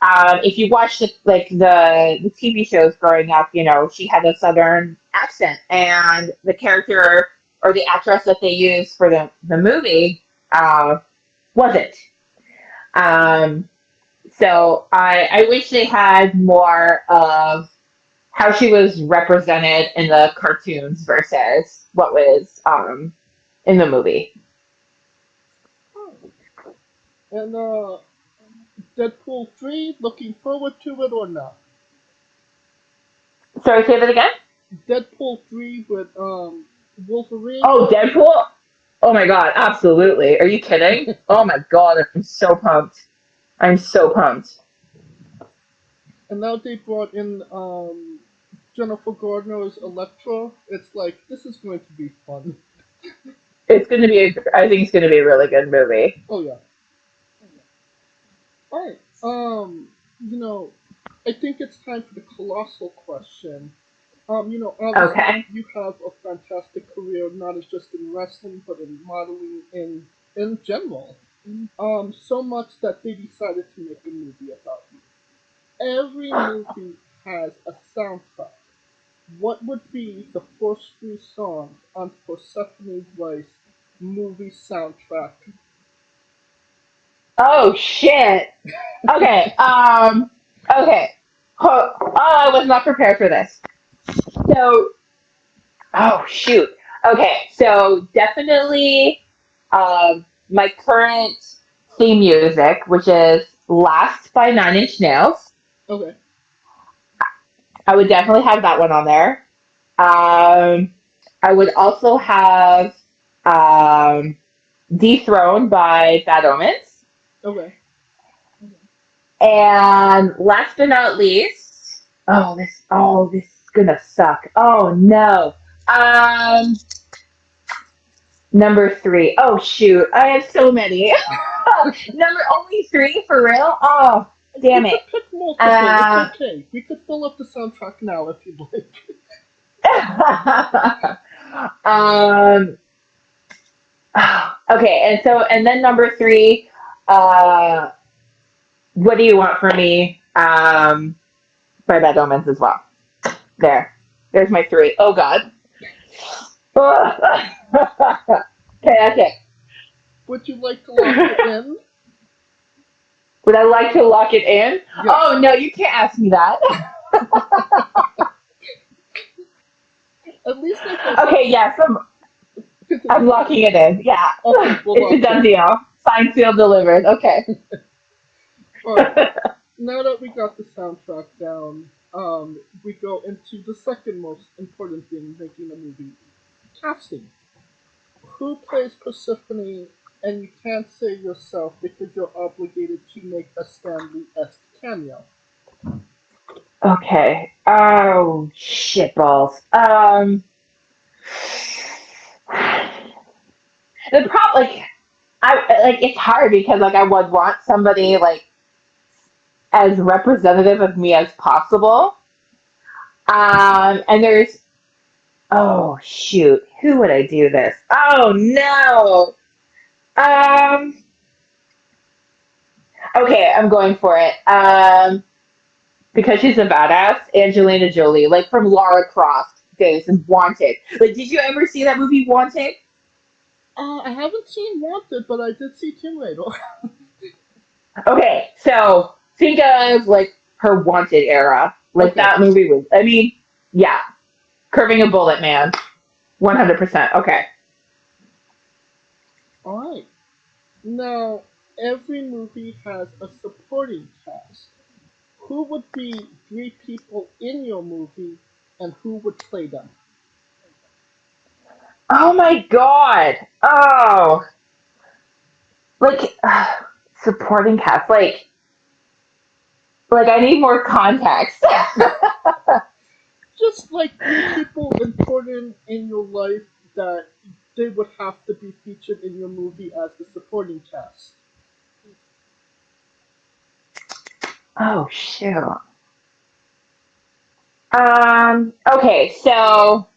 If you watch the TV shows growing up, she had a southern accent, and the character or the actress that they used for the movie wasn't. Um, so I wish they had more of how she was represented in the cartoons versus what was in the movie. And Deadpool 3, looking forward to it or not? Sorry, say that again? Deadpool 3 with Wolverine. Oh, Deadpool? Oh my god, absolutely. Are you kidding? Oh my god, I'm so pumped. I'm so pumped. And now they brought in Jennifer Gardner as Elektra. It's like, this is going to be fun. I think it's gonna be a really good movie. Oh yeah. Alright. I think it's time for the colossal question. Obviously Okay. you have a fantastic career, not as just in wrestling, but in modeling in general. So much that they decided to make a movie about you. Every movie has a soundtrack. What would be the first three songs on Persephone Vice movie soundtrack? Oh shit. Okay. Okay. Oh, I was not prepared for this. So, oh shoot. Okay, so definitely my current theme music, which is Last by Nine Inch Nails. Okay. I would definitely have that one on there. Um, I would also have um, Dethroned by Bad Omens. Okay. And last but not least, this is gonna suck. Oh no. Um, Number three. Oh shoot, I have so many. Number only three for real? Oh, damn You it. could pick multiple. It's okay. We could fill up the soundtrack now if you'd like. um. Okay, and then number three. What do you want from me? By Bad Omens as well. There's my three. Oh God. Okay. Would you like to lock it in? Would I like to lock it in? Yeah. Oh no, you can't ask me that. At least Okay, yes, I'm locking it in. Yeah. Okay, It's a done deal. Signed, sealed, delivered. Okay. Alright. Now that we got the soundtrack down, we go into the second most important thing making a movie. Casting. Who plays Persephone, and you can't say yourself because you're obligated to make a Stanley-esque cameo. Okay. Oh shitballs. The problem, it's hard because I would want somebody as representative of me as possible. And there's, oh shoot, who would I do this? Oh no. Okay, I'm going for it. Because she's a badass, Angelina Jolie, from Lara Croft days and Wanted. Did you ever see that movie Wanted? I haven't seen Wanted, but I did see Tomb Raider. Okay, so think of her Wanted era. Okay. That movie was. I mean, yeah, curving a bullet, man, 100%. Okay. All right. Now, every movie has a supporting cast. Who would be three people in your movie, and who would play them? Oh my god. Oh. Supporting cast. I need more context. Just three people important in your life that they would have to be featured in your movie as the supporting cast? Oh shoot. Okay, so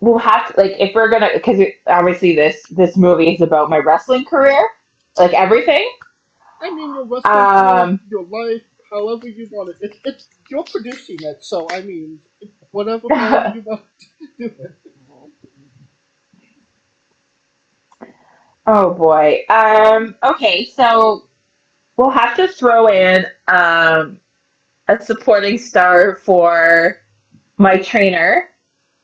we'll have to like if we're gonna because obviously this movie is about my wrestling career, like everything. I mean, your wrestling career, Um, your life, however you want it. It's you're producing it, so I mean, however you want to do it. oh boy. Okay, so we'll have to throw in a supporting star for my trainer.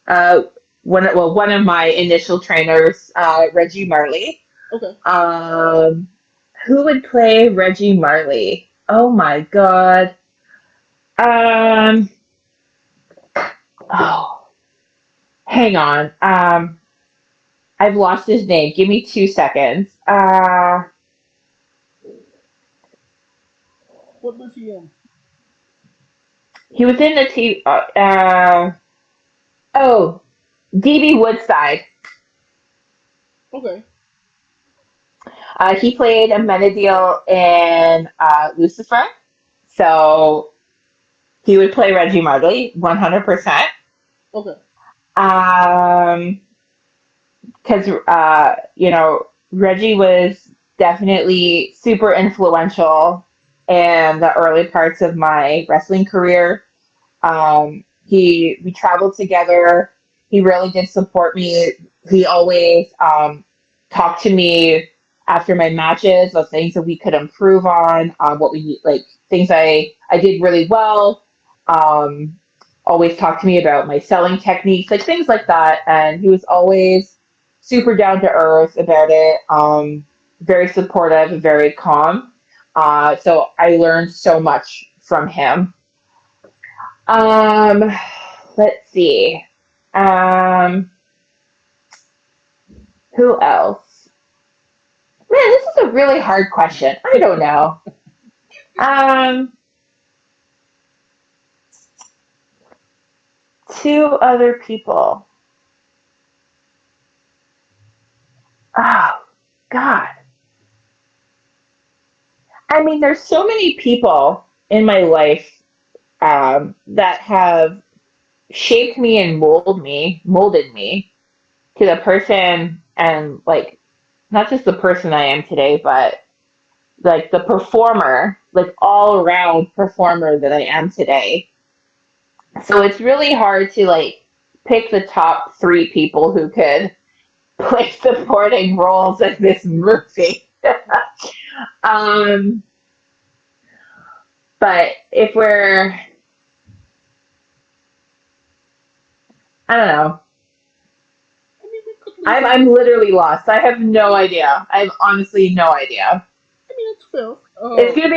Uh, one of my initial trainers, Reggie Marley. Okay. Um, who would play Reggie Marley? Oh my God. Um, oh, hang on. I've lost his name. Give me 2 seconds. What was he in? He was in the TV. Oh, DB Woodside. Okay. He played Amenadiel in Lucifer. So he would play Reggie Marley 100%. Okay. Because Reggie was definitely super influential in the early parts of my wrestling career. We traveled together. He really did support me. He always talked to me after my matches of things that we could improve on, what we like things I did really well. Um, Always talked to me about my selling techniques, like things like that. And he was always super down to earth about it. Very supportive and very calm. So I learned so much from him. Um, let's see. Um, who else? Man, this is a really hard question. I don't know. Um, Two other people. Oh, God. I mean, there's so many people in my life that have shaped me and molded me to the person and like not just the person I am today, but like the performer, like all around performer that I am today. So it's really hard to like pick the top three people who could play supporting roles in this movie. um, but if we're, I don't know. I mean, we could leave I'm literally lost. I have no idea. I have honestly no idea. I mean, it's fair. It's gonna be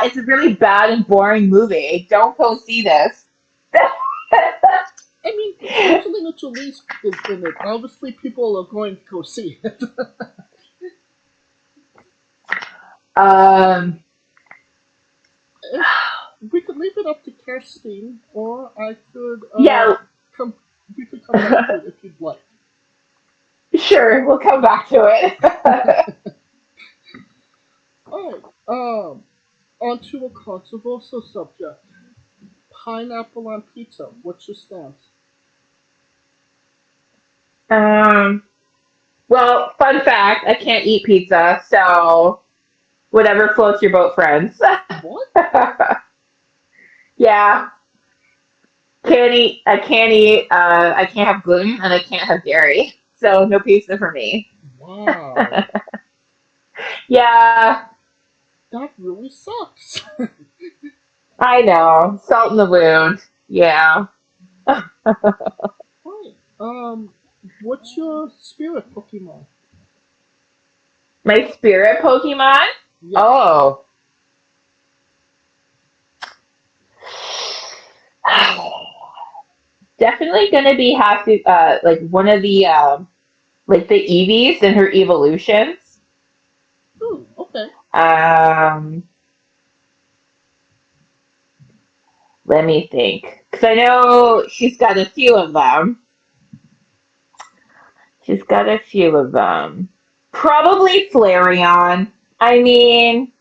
it's a really bad and boring movie. Don't go see this. I mean, mentioning it to least is in it. Obviously, people are going to go see it. um, If we could leave it up to Kirstine, or I could yeah, come. We could come back to it if you'd like. sure, we'll come back to it. All right. Onto a controversial subject. Pineapple on pizza. What's your stance? Well, fun fact, I can't eat pizza, so whatever floats your boat, friends. What? Yeah, I can't eat, I can't have gluten and I can't have dairy, so no pizza for me. Wow. Yeah, That really sucks. I know. Salt in the wound. Yeah. Right. What's your spirit Pokemon? My spirit Pokemon? Yeah. Oh. Definitely gonna be have to like one of the like the Eevees and her evolutions. Ooh, okay. Um Let me think. Because I know she's got a few of them. She's got a few of them. Probably Flareon. I mean,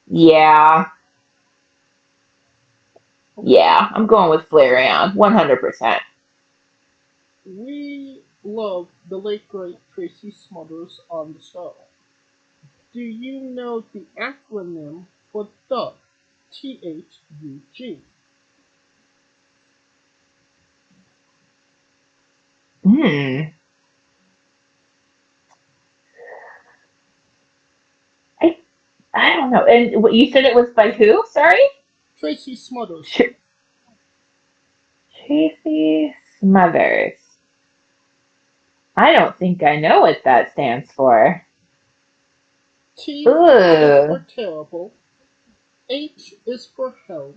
yeah. Yeah, I'm going with Flareon. 100%. We love the late great Tracy Smothers on the show. Do you know the acronym for THUG? THUG. Hmm. I, I don't know. And what you said it was by who? Sorry? Tracy Smothers. Tracy Smothers. I don't think I know what that stands for. T is Ooh. for terrible. H is for hell.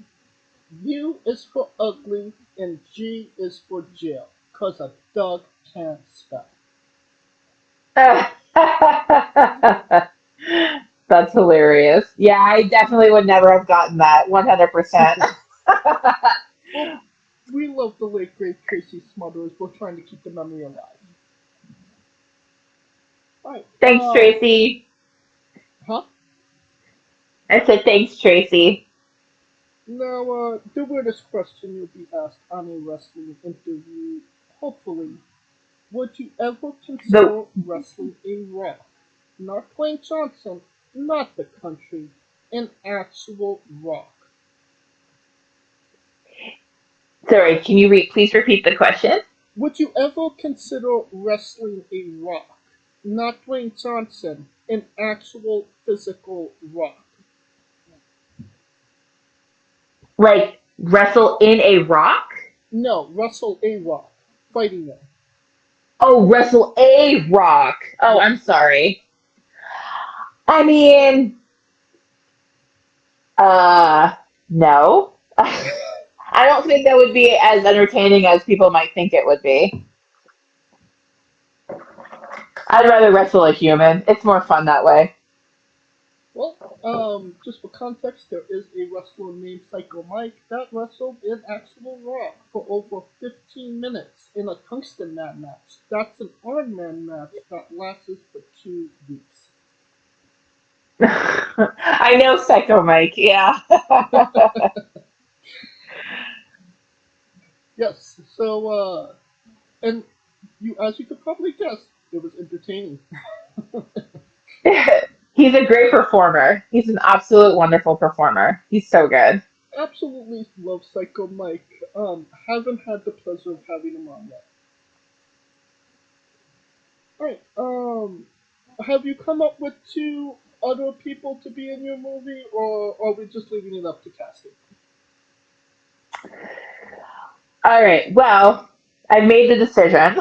U is for ugly. And G is for jail. Cause a dog can't spell. That's hilarious. Yeah, I definitely would never have gotten that. 100%. Well, we love the late great Tracy Smothers. We're trying to keep the memory alive. Alright, Thanks, Tracy. huh? I said thanks, Tracy. Now, the weirdest question you'll be asked on a wrestling interview, hopefully, would you ever The consider wrestling a rock? Not Dwayne Johnson, not the country, an actual rock. Sorry, can you please repeat the question? Would you ever consider wrestling a rock? Not Dwayne Johnson, an actual physical rock. Like wrestle in a rock? No, wrestle a rock. Fighting him. Oh, wrestle a rock. Oh, Yes. I'm sorry. I mean, no. I don't think that would be as entertaining as people might think it would be. I'd rather wrestle a human. It's more fun that way. Well, just for context, there is a wrestler named Psycho Mike that wrestled in actual Raw for over 15 minutes in a tungsten man match. That's an Iron Man match that lasted for 2 weeks. I know Psycho Mike, yeah. Yes, so, and as you could probably guess, it was entertaining. He's a great performer. He's an absolute wonderful performer. He's so good. Absolutely love Psycho Mike. Haven't had the pleasure of having him on yet. Alright, have you come up with two other people to be in your movie, or are we just leaving it up to casting? All right. Well, I've made the decision.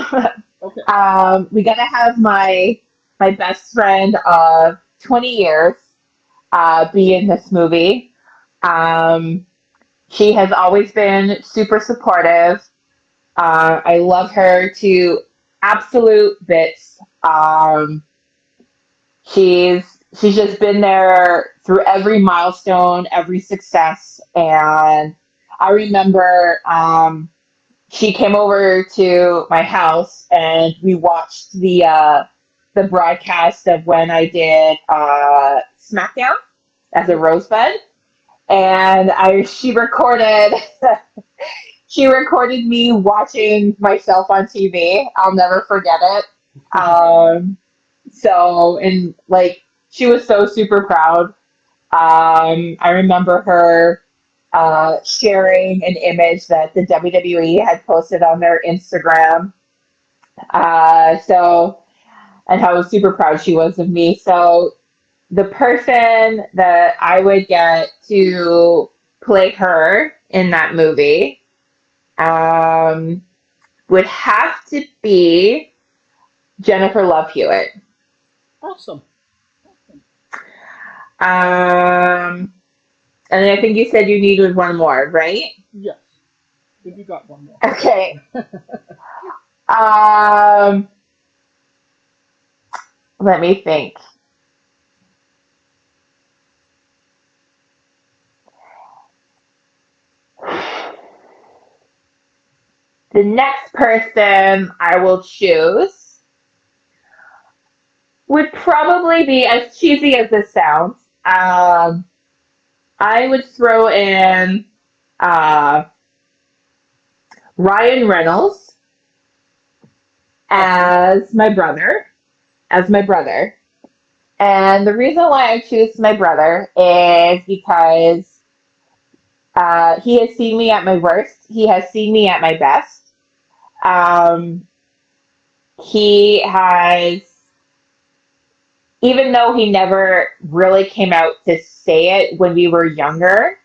Okay. We gotta have my best friend of 20 years be in this movie. Um, she has always been super supportive. I love her to absolute bits. She's just been there through every milestone, every success, and I remember she came over to my house and we watched the broadcast of when I did SmackDown as a Rosebud, and I she recorded she recorded me watching myself on TV. I'll never forget it. So and like she was so super proud. I remember her sharing an image that the WWE had posted on their Instagram. So, and how super proud she was of me. So, the person that I would get to play her in that movie um, would have to be Jennifer Love Hewitt. Awesome. And I think you said you needed one more, right? Yes. If you got one more. Okay. Um, Let me think. The next person I will choose would probably be, as cheesy as this sounds, I would throw in uh, Ryan Reynolds as my brother, And the reason why I choose my brother is because he has seen me at my worst. He has seen me at my best. Um, he has, even though he never really came out to say it when we were younger,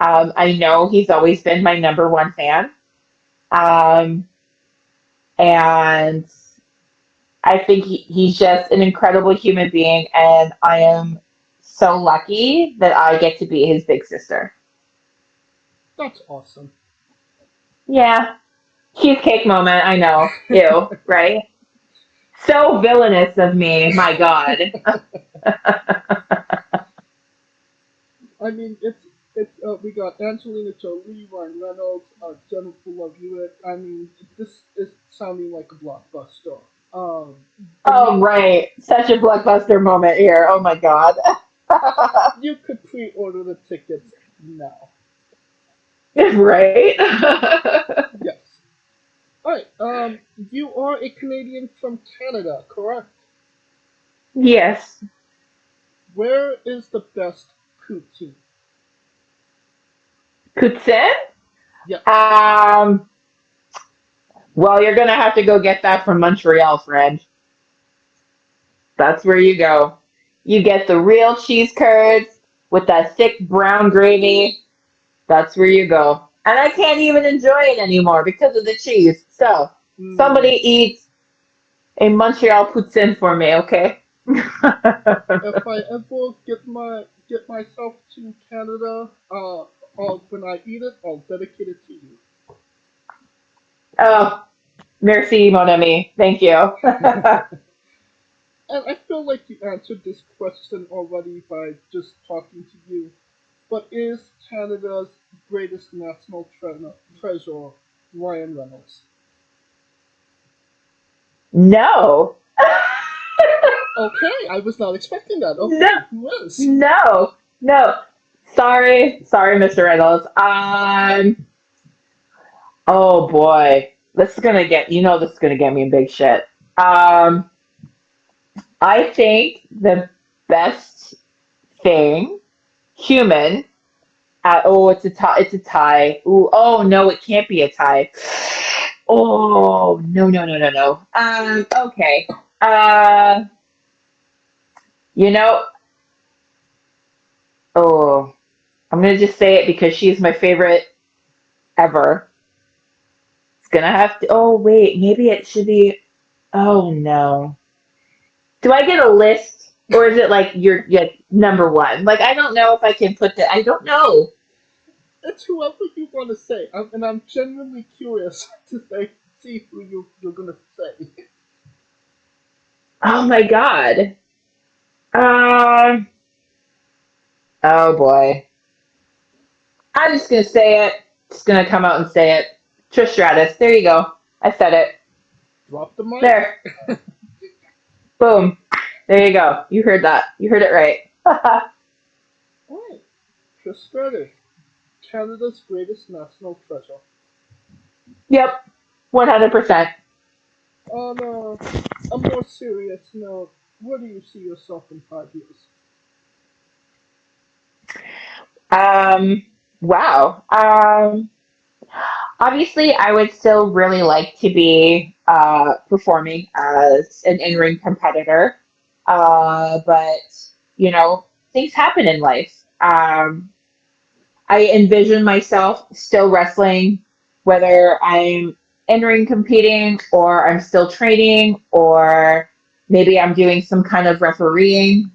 I know he's always been my number one fan. Um, and I think he's just an incredible human being, and I am so lucky that I get to be his big sister. That's awesome. Yeah, cheesecake moment, I know. Ew, right? So villainous of me, my God. I mean, it's we got Angelina Jolie, Ryan Reynolds, Jennifer Love Hewitt. I mean, this is sounding like a blockbuster. Oh, right. Such a blockbuster moment here. Oh, my God. You could pre-order the tickets now. Right? Yes. Alright, you are a Canadian from Canada, correct? Yes. Where is the best poutine? Poutine? Yes. Well, you're going to have to go get that from Montreal, friend. That's where you go. You get the real cheese curds with that thick brown gravy. That's where you go. And I can't even enjoy it anymore because of the cheese. So, somebody eats a Montreal poutine for me, okay? If I ever get myself to Canada, when I eat it, I'll dedicate it to you. Oh, merci, mon ami. Thank you. And I feel like you answered this question already by just talking to you. But is Canada's greatest national treasure Ryan Reynolds? No. Okay, I was not expecting that. Okay, No. who is? No. Sorry, Mr. Reynolds. Oh boy, this is gonna get me in big shit. I think the best thing, human. It's a tie. It's a tie. Ooh, oh no, it can't be a tie. Oh no. Okay. Uh, you know. Oh, I'm gonna just say it because she's my favorite ever. It's gonna have to. Oh wait, maybe it should be. Oh no. Do I get a list, or is it like your number one? Like I don't know if I can put that. I don't know. It's whoever you want to say, and I'm genuinely curious to see who you're gonna say. Oh my God. Um. Oh boy. I'm just gonna say it. Just gonna come out and say it. Trish Stratus. There you go. I said it. Drop the mic. There. Boom. There you go. You heard that. You heard it right. Alright, Trish Stratus, Canada's greatest national treasure. Yep. 100%. On a more serious note, where do you see yourself in 5 years? Wow. Obviously, I would still really like to be performing as an in-ring competitor. But, things happen in life. I envision myself still wrestling, whether I'm in-ring competing or I'm still training or maybe I'm doing some kind of refereeing.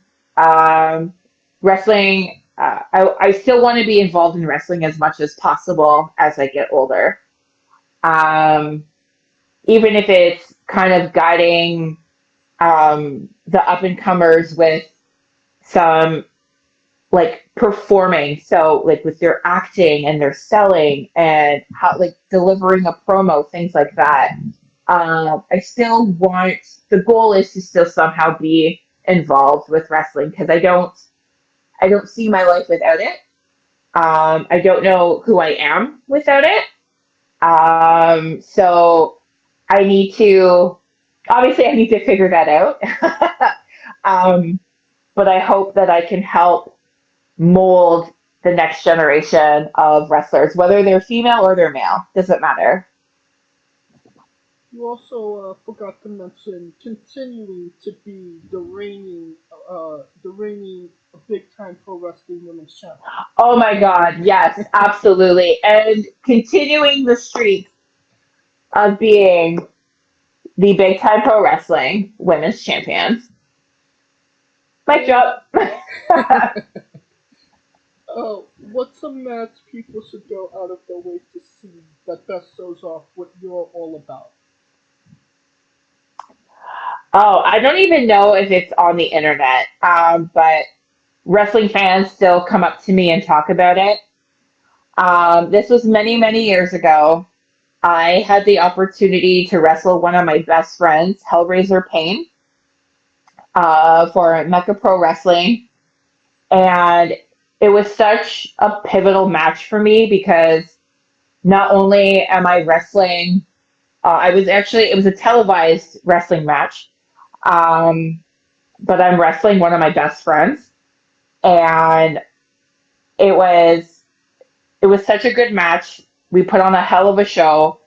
Wrestling, I still want to be involved in wrestling as much as possible as I get older. Um, Even if it's kind of guiding the up-and-comers with some like performing, so like with their acting and their selling and how like delivering a promo, things like that. I still want, the goal is to still somehow be involved with wrestling because I don't see my life without it. I don't know who I am without it. So I need to, obviously, I need to figure that out. But I hope that I can help mold the next generation of wrestlers, whether they're female or they're male, doesn't matter. You also forgot to mention continuing to be the reigning big time pro wrestling women's champion. Oh my God, yes, absolutely. And continuing the streak of being the big time pro wrestling women's champions. Mic drop. What's a match people should go out of their way to see that best shows off what you're all about? Oh, I don't even know if it's on the internet, but wrestling fans still come up to me and talk about it. This was many, many years ago. I had the opportunity to wrestle one of my best friends, Hellraiser Payne, for Mecca Pro Wrestling. And it was such a pivotal match for me because not only am I wrestling, it was a televised wrestling match, but I'm wrestling one of my best friends. And it was such a good match. We put on a hell of a show.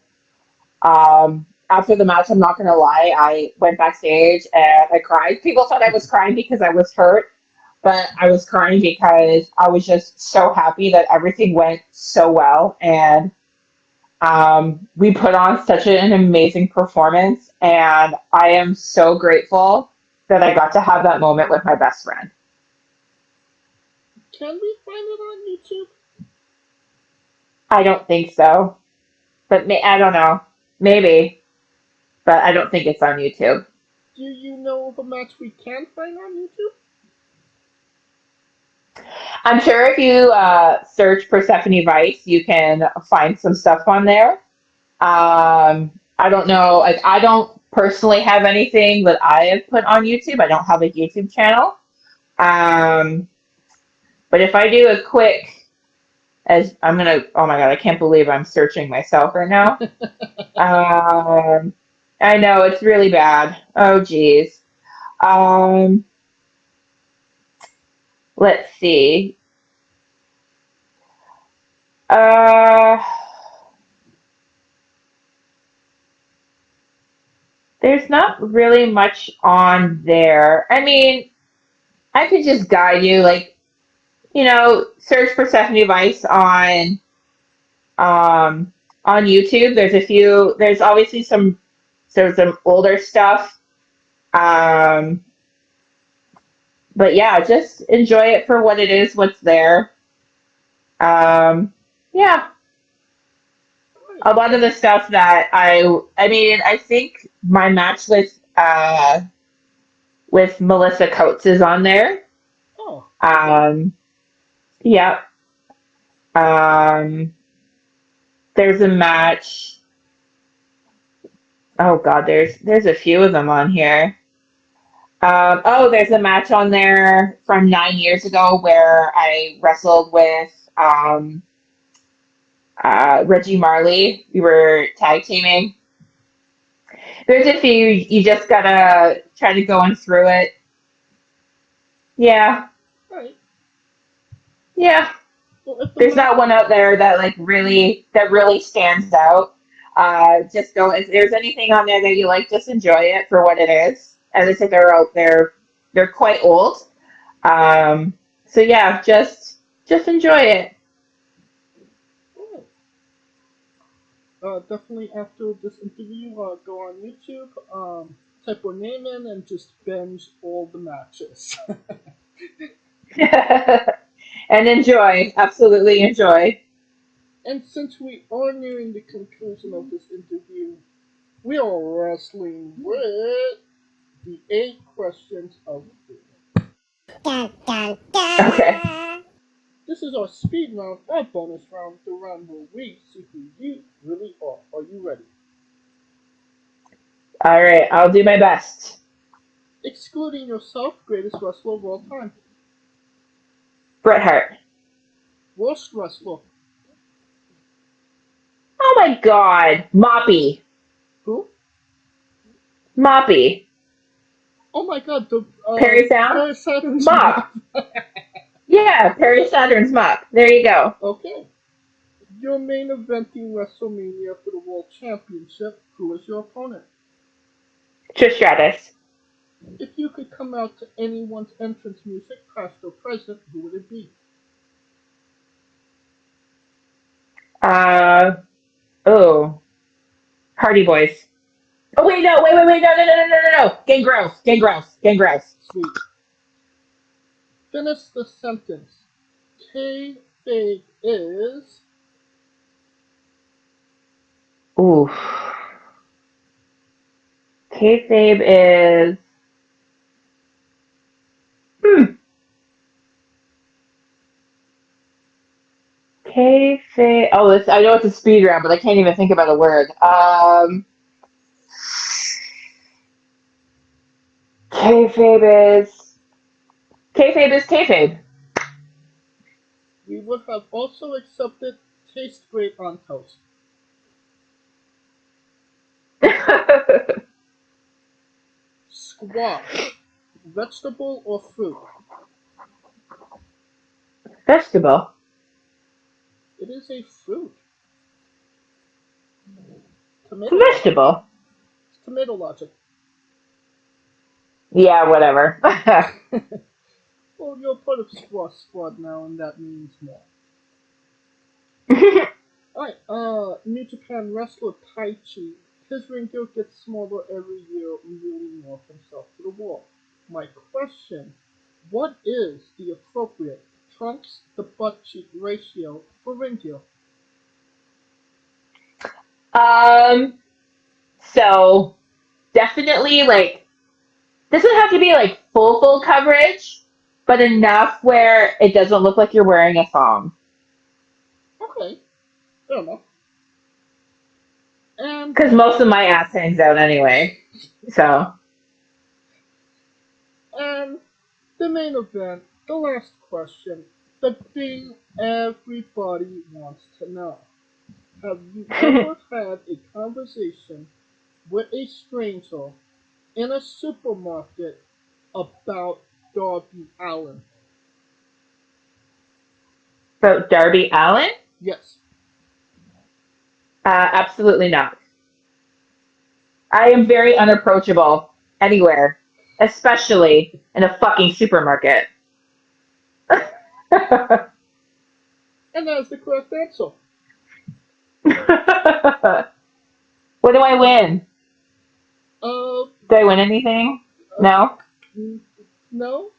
After the match, I'm not gonna lie, I went backstage and I cried. People thought I was crying because I was hurt, but I was crying because I was just so happy that everything went so well, and we put on such an amazing performance, and I am so grateful that I got to have that moment with my best friend. Can we find it on YouTube? I don't think so, but I don't know, maybe, but I don't think it's on YouTube. Do you know of a match we can find on YouTube? I'm sure if you search Persephone Vice, you can find some stuff on there. I don't know, like I don't personally have anything that I have put on YouTube. I don't have a YouTube channel. But if I do a quick, oh my God, I can't believe I'm searching myself right now. I know it's really bad. Oh geez. Let's see. There's not really much on there. I mean, I could just guide you, like, search Persephone Vice on YouTube. There's obviously some older stuff. But yeah, just enjoy it for what it is, what's there. Yeah. A lot of the stuff that I think my match with Melissa Coates is on there. Oh. Yeah. There's a match. Oh God, there's a few of them on here. There's a match on there from 9 years ago where I wrestled with Reggie Marley. We were tag teaming. There's a few, you just gotta try to go through it. Yeah. Right. Yeah. Well, there's not one out there that really stands out. Just go, if there's anything on there that you like, just enjoy it for what it is. As I said, they're quite old. So yeah, just enjoy it. Definitely after this interview, go on YouTube, type your name in, and just binge all the matches. And enjoy, absolutely enjoy. And since we are nearing the conclusion of this interview, we are wrestling with the 8 questions of freedom. Okay. This is our speed round or bonus round, the round where we see who you really are. Are you ready? All right, I'll do my best. Excluding yourself, greatest wrestler of all time. Bret Hart. Worst wrestler. Oh my God. Moppy. Who? Moppy. Oh my god, the Perry Sound? Perry Saturn's Mop. Yeah, Perry Saturn's Mop. There you go. Okay. Your main eventing WrestleMania for the World Championship. Who is your opponent? Trish Stratus. If you could come out to anyone's entrance music, past or present, who would it be? Uh, oh. Hardy Boys. Oh, wait, no, wait, no. Gangrels. Sweet. Finish the sentence. Kayfabe is. Ooh. Kayfabe is. Kayfabe. Oh, this, I know it's a speed round, but I can't even think about a word. Kayfabe is. Kayfabe is kayfabe. We would have also accepted taste great on toast. Squash. Vegetable or fruit? Vegetable. It is a fruit. It's a Tomato logic. vegetable. It's tomato logic. Yeah, whatever. Well, you're part of Squash Squad now, and that means more. Alright, New Japan wrestler Taichi. His ring gear gets smaller every year, revealing more of himself to the world. My question, what is the appropriate trunks to butt cheek ratio for ring gear? So definitely like doesn't have to be like full coverage, but enough where it doesn't look like you're wearing a thong. Okay, fair enough. And Because most of my ass hangs out anyway. So and the main event, the last question, the thing everybody wants to know. Have you ever had a conversation with a stranger in a supermarket about Darby Allin? so Darby Allin? Yes. Absolutely not. I am very unapproachable anywhere, especially in a fucking supermarket. And that's the correct answer. What do I win? Uh, Do I win anything? No? no.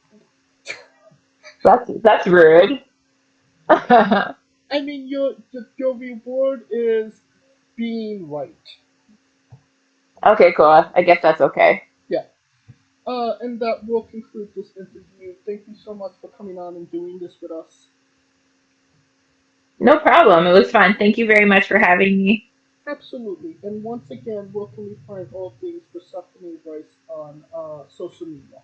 That's rude. I mean, your reward is being right. Okay, cool. I guess that's okay. Yeah. And that will conclude this interview. Thank you so much for coming on and doing this with us. No problem. It was fun. Thank you very much for having me. Absolutely. And once again, where can we find all things Persephone Vice on social media?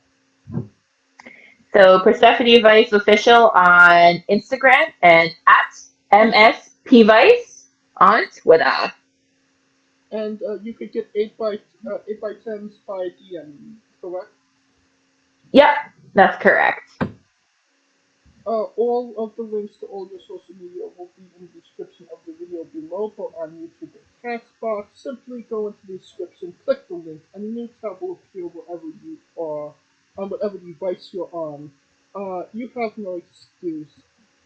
So Persephone Vice official on Instagram and at MSPVice on Twitter. And you could get 8x10s by DM, correct? Yep, that's correct. All of the links to all your social media will be in the description of the video below, but on YouTube and Castbox, simply go into the description, click the link, and a new tab will appear wherever you are, on whatever device you're on. You have no excuse.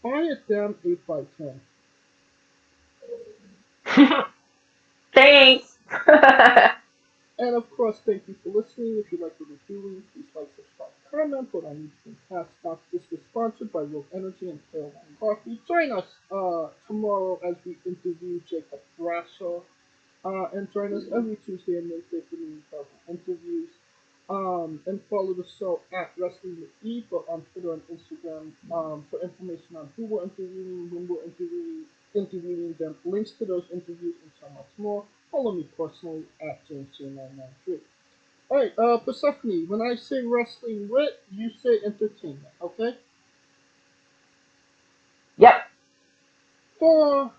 Buy a damn 8x10. Thanks. And of course, thank you for listening. If you like what we're doing, please like, subscribe, comment. But I need to pass box. This was sponsored by Rogue Energy and Pale Wine Coffee. Join us tomorrow as we interview Jacob Brasher. And join us every Tuesday and Wednesday for new incredible interviews. And follow the show at Wrestling with E, but on Twitter and Instagram for information on who we're interviewing, when we're interviewing them, links to those interviews, and so much more. Follow me personally at JamesJ993. Alright, Persephone, when I say wrestling wit, you say entertainment, okay? Yep. For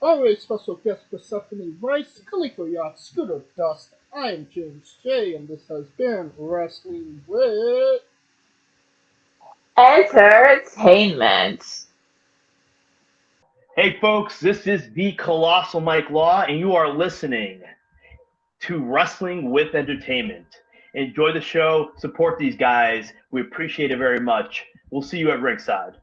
our very special guest, Persephone Vice, Kaliko Yacht, Scooter Dust, I am James J, and this has been Wrestling Wit. Entertainment. Hey folks, this is the Colossal Mike Law, and you are listening to Wrestling with Entertainment. Enjoy the show, support these guys. We appreciate it very much. We'll see you at ringside.